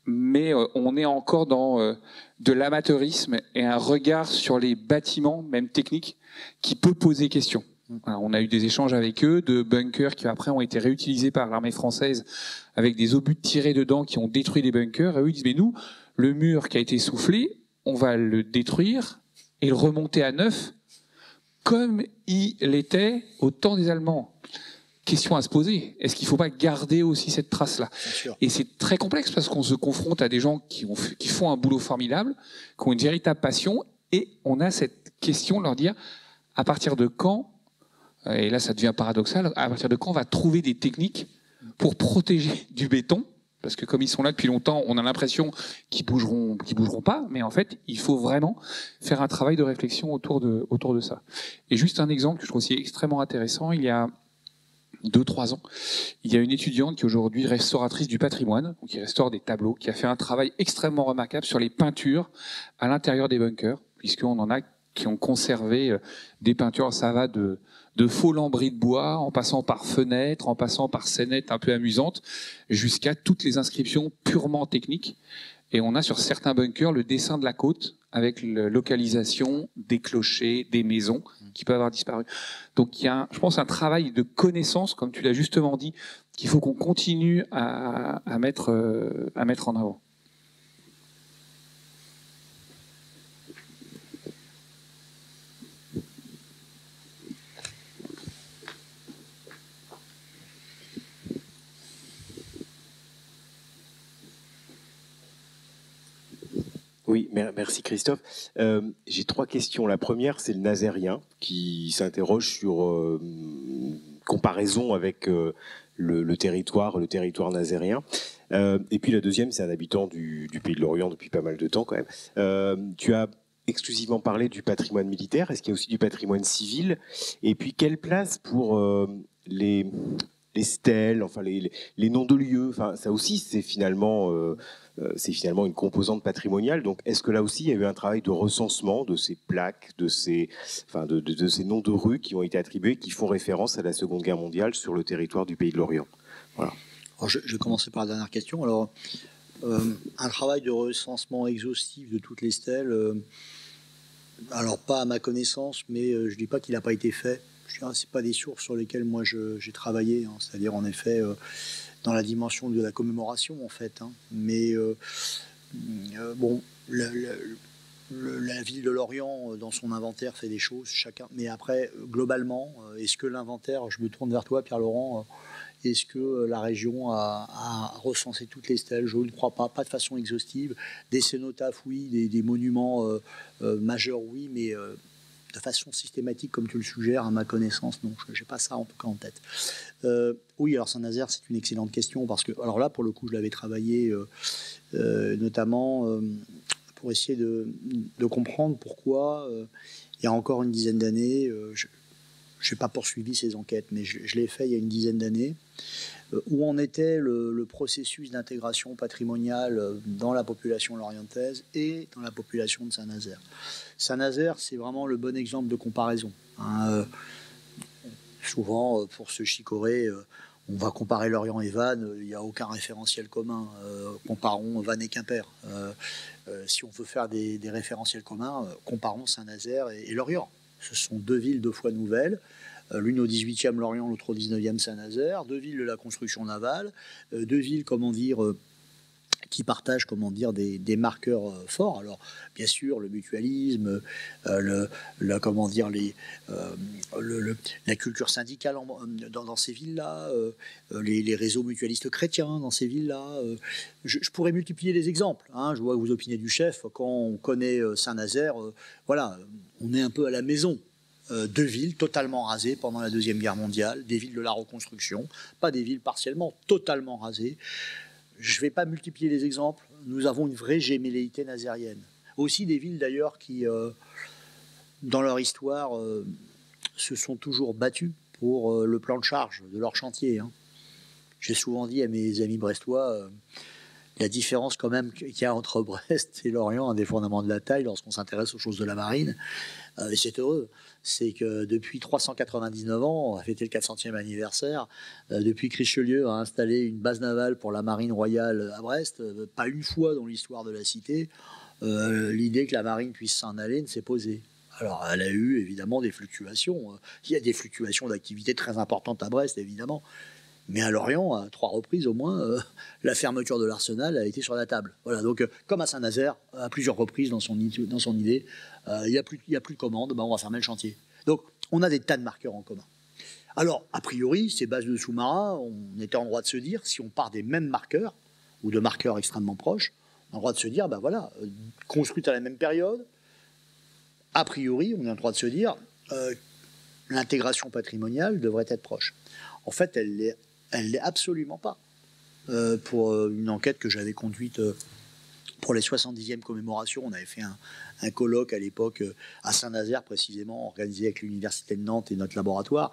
mais on est encore dans de l'amateurisme et un regard sur les bâtiments, même techniques, qui peut poser question. Alors, on a eu des échanges avec eux de bunkers qui après ont été réutilisés par l'armée française avec des obus tirés dedans qui ont détruit des bunkers. Et eux ils disent mais nous, le mur qui a été soufflé, on va le détruire et le remonter à neuf comme il était au temps des Allemands. question à se poser. Est-ce qu'il ne faut pas garder aussi cette trace-là? Et c'est très complexe parce qu'on se confronte à des gens qui font un boulot formidable, qui ont une véritable passion, et on a cette question de leur dire à partir de quand, et là ça devient paradoxal, à partir de quand on va trouver des techniques pour protéger du béton? Parce que comme ils sont là depuis longtemps, on a l'impression qu'ils bougeront pas, mais en fait, il faut vraiment faire un travail de réflexion autour de ça. Et juste un exemple que je trouve aussi extrêmement intéressant, il y a 2-3 ans, il y a une étudiante qui est aujourd'hui restauratrice du patrimoine, qui restaure des tableaux, qui a fait un travail extrêmement remarquable sur les peintures à l'intérieur des bunkers, puisqu'on en a qui ont conservé des peintures, ça va de faux lambris de bois, en passant par fenêtres, en passant par scénettes un peu amusantes, jusqu'à toutes les inscriptions purement techniques. Et on a sur certains bunkers le dessin de la côte avec la localisation des clochers, des maisons qui peuvent avoir disparu. Donc il y a, je pense, un travail de connaissance, comme tu l'as justement dit, qu'il faut qu'on continue à mettre en avant. Oui, merci Christophe. J'ai 3 questions. La première, c'est le nazérien qui s'interroge sur comparaison avec le territoire nazérien. Et puis la deuxième, c'est un habitant du Pays de l'Orient depuis pas mal de temps quand même. Tu as exclusivement parlé du patrimoine militaire. Est-ce qu'il y a aussi du patrimoine civil? Et puis quelle place pour les stèles, enfin les noms de lieux? Enfin, ça aussi, c'est finalement une composante patrimoniale. Donc, est-ce que là aussi, il y a eu un travail de recensement de ces plaques, de ces noms de rues qui ont été attribués, qui font référence à la Seconde Guerre mondiale sur le territoire du Pays de l'Orient? Voilà. Alors, je vais commencer par la dernière question. Alors, un travail de recensement exhaustif de toutes les stèles, alors pas à ma connaissance, mais je ne dis pas qu'il n'a pas été fait. C'est pas des sources sur lesquelles moi j'ai travaillé, hein. C'est-à-dire en effet dans la dimension de la commémoration en fait, hein. Mais bon, la ville de Lorient dans son inventaire fait des choses chacun. Mais après globalement, est-ce que l'inventaire, je me tourne vers toi Pierre-Laurent, est-ce que la région a recensé toutes les stèles? Je ne crois pas de façon exhaustive. Des cénotaphes oui, des monuments majeurs oui, mais de façon systématique, comme tu le suggères, à ma connaissance, non, je n'ai pas ça en tout cas en tête. Oui, alors Saint-Nazaire, c'est une excellente question, parce que, alors là, pour le coup, je l'avais travaillé notamment pour essayer de comprendre pourquoi, il y a encore une dizaine d'années, je n'ai pas poursuivi ces enquêtes, mais je l'ai fait il y a une dizaine d'années, où en était le processus d'intégration patrimoniale dans la population lorientaise et dans la population de Saint-Nazaire. Saint-Nazaire, c'est vraiment le bon exemple de comparaison, hein. Souvent, pour se chicorer, on va comparer Lorient et Vannes, il n'y a aucun référentiel commun. Comparons Vannes et Quimper. Si on veut faire des référentiels communs, comparons Saint-Nazaire et Lorient. Ce sont 2 villes 2 fois nouvelles. L'une au 18e Lorient, l'autre au 19e Saint-Nazaire, 2 villes de la construction navale, 2 villes, qui partagent, des marqueurs forts. Alors, bien sûr, le mutualisme, la culture syndicale dans ces villes-là, les réseaux mutualistes chrétiens dans ces villes-là. Je pourrais multiplier les exemples, hein. Je vois que vous opinez du chef. Quand on connaît Saint-Nazaire, voilà, on est un peu à la maison. 2 villes totalement rasées pendant la Deuxième Guerre mondiale, des villes de la reconstruction, pas des villes partiellement, totalement rasées. Je ne vais pas multiplier les exemples. Nous avons une vraie gémelléité nazérienne. Aussi des villes d'ailleurs qui, dans leur histoire, se sont toujours battues pour le plan de charge de leur chantier, hein. J'ai souvent dit à mes amis brestois, la différence quand même qu'il y a entre Brest et Lorient, indépendamment de la taille, lorsqu'on s'intéresse aux choses de la marine, et c'est heureux, c'est que depuis 399 ans, on a fêté le 400e anniversaire, depuis que Richelieu a installé une base navale pour la marine royale à Brest, pas une fois dans l'histoire de la cité, l'idée que la marine puisse s'en aller ne s'est posée. Alors, elle a eu évidemment des fluctuations. Il y a des fluctuations d'activité très importantes à Brest, évidemment. Mais à Lorient, à 3 reprises au moins, la fermeture de l'arsenal a été sur la table. Voilà, donc comme à Saint-Nazaire, à plusieurs reprises dans son idée, il n'y a plus de commandes, on va fermer le chantier. Donc on a des tas de marqueurs en commun. Alors, a priori, ces bases de sous-marins, on était en droit de se dire, si on part des mêmes marqueurs, ou de marqueurs extrêmement proches, on a le droit de se dire, ben voilà, construites à la même période, a priori, on a le droit de se dire, l'intégration patrimoniale devrait être proche. En fait, elle l'est absolument pas. Pour une enquête que j'avais conduite pour les 70e commémorations, on avait fait un colloque à l'époque à Saint-Nazaire précisément, organisé avec l'Université de Nantes et notre laboratoire,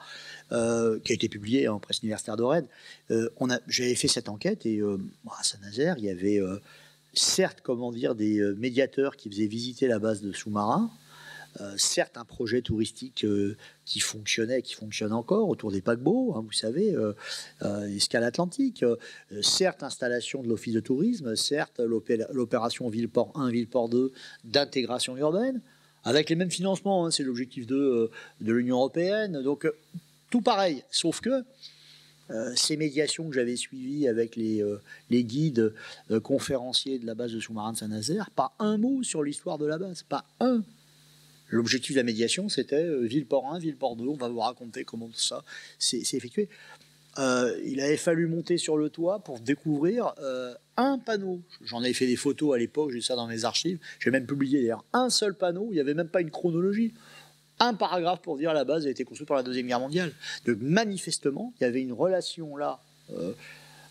qui a été publié en presse universitaire de Rennes. J'avais fait cette enquête et à Saint-Nazaire, il y avait certes, des médiateurs qui faisaient visiter la base de sous-marins, certes un projet touristique qui fonctionnait, qui fonctionne encore autour des paquebots, vous savez, escale atlantique, certes installation de l'office de tourisme, certes l'opération Villeport 1, Villeport 2 d'intégration urbaine, avec les mêmes financements, c'est l'objectif de l'Union européenne, donc tout pareil, sauf que ces médiations que j'avais suivies avec les guides conférenciers de la base de sous-marins de Saint-Nazaire, pas un mot sur l'histoire de la base, pas un. L'objectif de la médiation, c'était Villeport 1, Villeport 2, on va vous raconter comment tout ça s'est effectué. Il avait fallu monter sur le toit pour découvrir un panneau. J'en avais fait des photos à l'époque, j'ai ça dans mes archives. J'ai même publié d'ailleurs un seul panneau, il n'y avait même pas une chronologie. Un paragraphe pour dire la base a été construite par la Deuxième Guerre mondiale. Donc manifestement, il y avait une relation là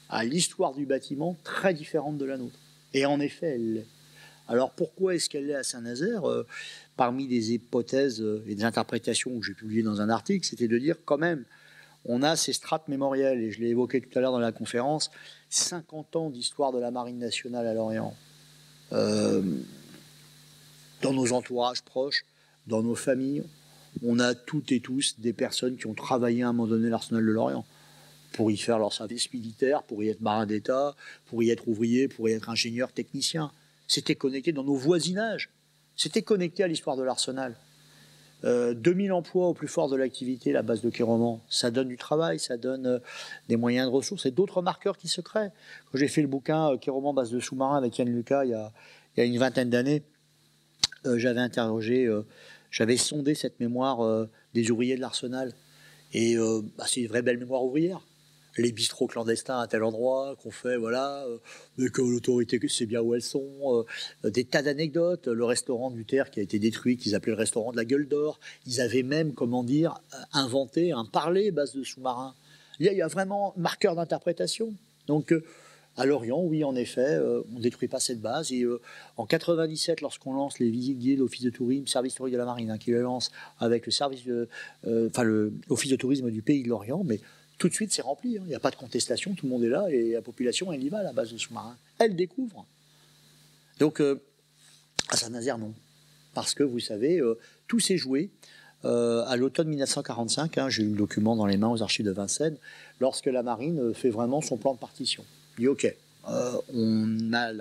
à l'histoire du bâtiment très différente de la nôtre. Et en effet, elle l'est. Alors pourquoi est-ce qu'elle est à Saint-Nazaire parmi des hypothèses et des interprétations que j'ai publiées dans un article, c'était de dire quand même, on a ces strates mémorielles, et je l'ai évoqué tout à l'heure dans la conférence, 50 ans d'histoire de la Marine nationale à Lorient. Dans nos entourages proches, dans nos familles, on a toutes et tous des personnes qui ont travaillé à un moment donné l'arsenal de Lorient pour y faire leur service militaire, pour y être marin d'État, pour y être ouvrier, pour y être ingénieur, technicien. C'était connecté dans nos voisinages. C'était connecté à l'histoire de l'Arsenal. 2000 emplois au plus fort de l'activité, la base de Quai-Roman. Ça donne du travail, ça donne des moyens de ressources et d'autres marqueurs qui se créent. Quand j'ai fait le bouquin Quai-Roman, base de sous-marins avec Yann Lucas il y a une vingtaine d'années, j'avais sondé cette mémoire des ouvriers de l'Arsenal. Et c'est une vraie belle mémoire ouvrière. Les bistrots clandestins à tel endroit, qu'on fait, mais que l'autorité sait bien où elles sont, des tas d'anecdotes, le restaurant du Terre qui a été détruit, qu'ils appelaient le restaurant de la Gueule d'Or, ils avaient même, inventé un parler base de sous-marins. Il y a vraiment marqueur d'interprétation. Donc, à Lorient, oui, en effet, on ne détruit pas cette base. Et en 97, lorsqu'on lance les visites guidées, l'Office de tourisme, service touristique de la Marine, qui le lance avec l'Office de tourisme du Pays de Lorient, mais tout de suite, c'est rempli. Il n'y a pas de contestation, tout le monde est là et la population, elle y va à la base de sous-marins. Elle découvre. Donc, à Saint-Nazaire, non. Parce que, vous savez, tout s'est joué à l'automne 1945. J'ai eu le document dans les mains aux archives de Vincennes, lorsque la Marine fait vraiment son plan de partition. Il dit, OK, on a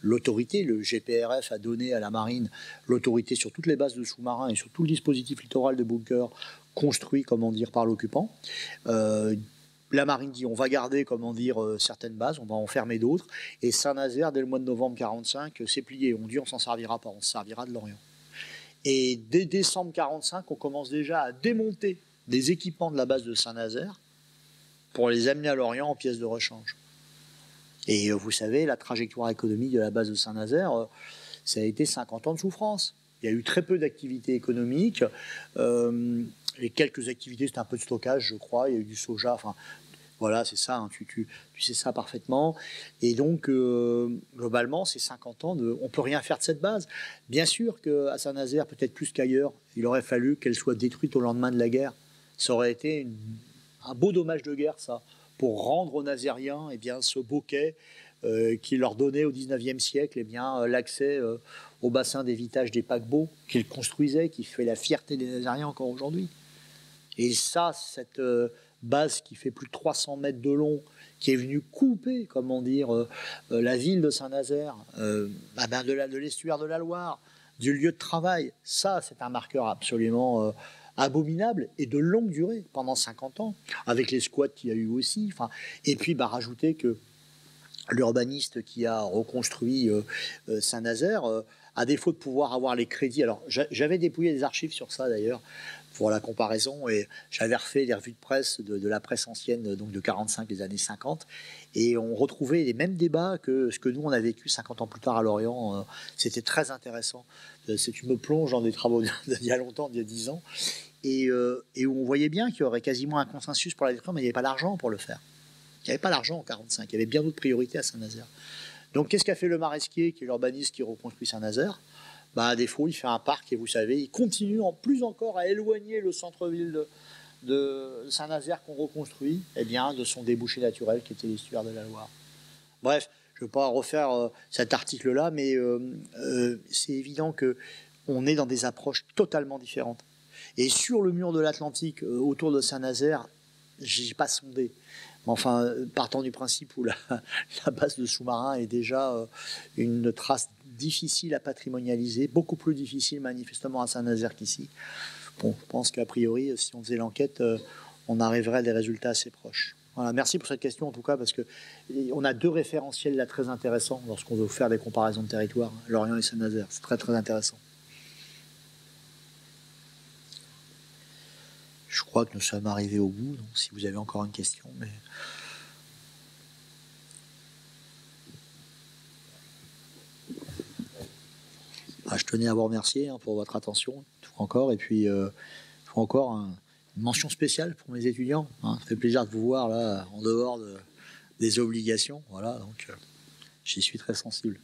l'autorité, le GPRF a donné à la Marine l'autorité sur toutes les bases de sous-marins et sur tout le dispositif littoral de bunker construit, par l'occupant. La Marine dit on va garder, certaines bases, on va en fermer d'autres. Et Saint-Nazaire, dès le mois de novembre 1945, s'est plié. On dit on s'en servira pas, on se servira de Lorient. Et dès décembre 1945, on commence déjà à démonter des équipements de la base de Saint-Nazaire pour les amener à Lorient en pièces de rechange. Et vous savez, la trajectoire économique de la base de Saint-Nazaire, ça a été 50 ans de souffrance. Il y a eu très peu d'activités économiques. Les quelques activités, c'était un peu de stockage, je crois. Il y a eu du soja. Enfin, voilà, c'est ça. Tu sais ça parfaitement. Et donc, globalement, ces 50 ans, on ne peut rien faire de cette base. Bien sûr qu'à Saint-Nazaire, peut-être plus qu'ailleurs, il aurait fallu qu'elle soit détruite au lendemain de la guerre. Ça aurait été un beau dommage de guerre, ça, pour rendre aux Nazériens ce beau quai qui leur donnait au XIXe siècle l'accès au bassin d'évitage des paquebots qu'ils construisaient, qui fait la fierté des Nazériens encore aujourd'hui. Et ça, cette base qui fait plus de 300 mètres de long, qui est venue couper, la ville de Saint-Nazaire, de l'estuaire de la Loire, du lieu de travail, ça, c'est un marqueur absolument abominable et de longue durée, pendant 50 ans, avec les squats qu'il y a eu aussi. Et puis, rajouter que l'urbaniste qui a reconstruit Saint-Nazaire, à défaut de pouvoir avoir les crédits, alors j'avais dépouillé des archives sur ça d'ailleurs, pour la comparaison, et j'avais refait les revues de presse de la presse ancienne, donc de 45, les années 50, et on retrouvait les mêmes débats que ce que nous on a vécu 50 ans plus tard à Lorient. C'était très intéressant. Tu me plonges dans des travaux d'il y a longtemps, d'il y a 10 ans, et où on voyait bien qu'il y aurait quasiment un consensus pour la détruire, mais il n'y avait pas l'argent pour le faire. Il n'y avait pas l'argent en 45, il y avait bien d'autres priorités à Saint-Nazaire. Donc qu'est-ce qu'a fait le Maresquier, qui est l'urbaniste qui reconstruit Saint-Nazaire? À défaut, il fait un parc, et vous savez, il continue en plus encore à éloigner le centre-ville de Saint-Nazaire qu'on reconstruit, de son débouché naturel qui était l'estuaire de la Loire. Bref, je ne vais pas refaire cet article-là, mais c'est évident qu'on est dans des approches totalement différentes. Et sur le mur de l'Atlantique, autour de Saint-Nazaire, je n'ai pas sondé. Mais enfin, partant du principe où la base de sous-marin est déjà une trace difficile à patrimonialiser, beaucoup plus difficile manifestement à Saint-Nazaire qu'ici. Bon, je pense qu'a priori, si on faisait l'enquête, on arriverait à des résultats assez proches. Voilà, merci pour cette question en tout cas, parce qu'on a deux référentiels là très intéressants lorsqu'on veut faire des comparaisons de territoire, Lorient et Saint-Nazaire. C'est très très intéressant. Je crois que nous sommes arrivés au bout, donc si vous avez encore une question. Mais... je tenais à vous remercier pour votre attention, encore, et puis encore une mention spéciale pour mes étudiants. Ça fait plaisir de vous voir là, en dehors des obligations. Voilà, donc j'y suis très sensible.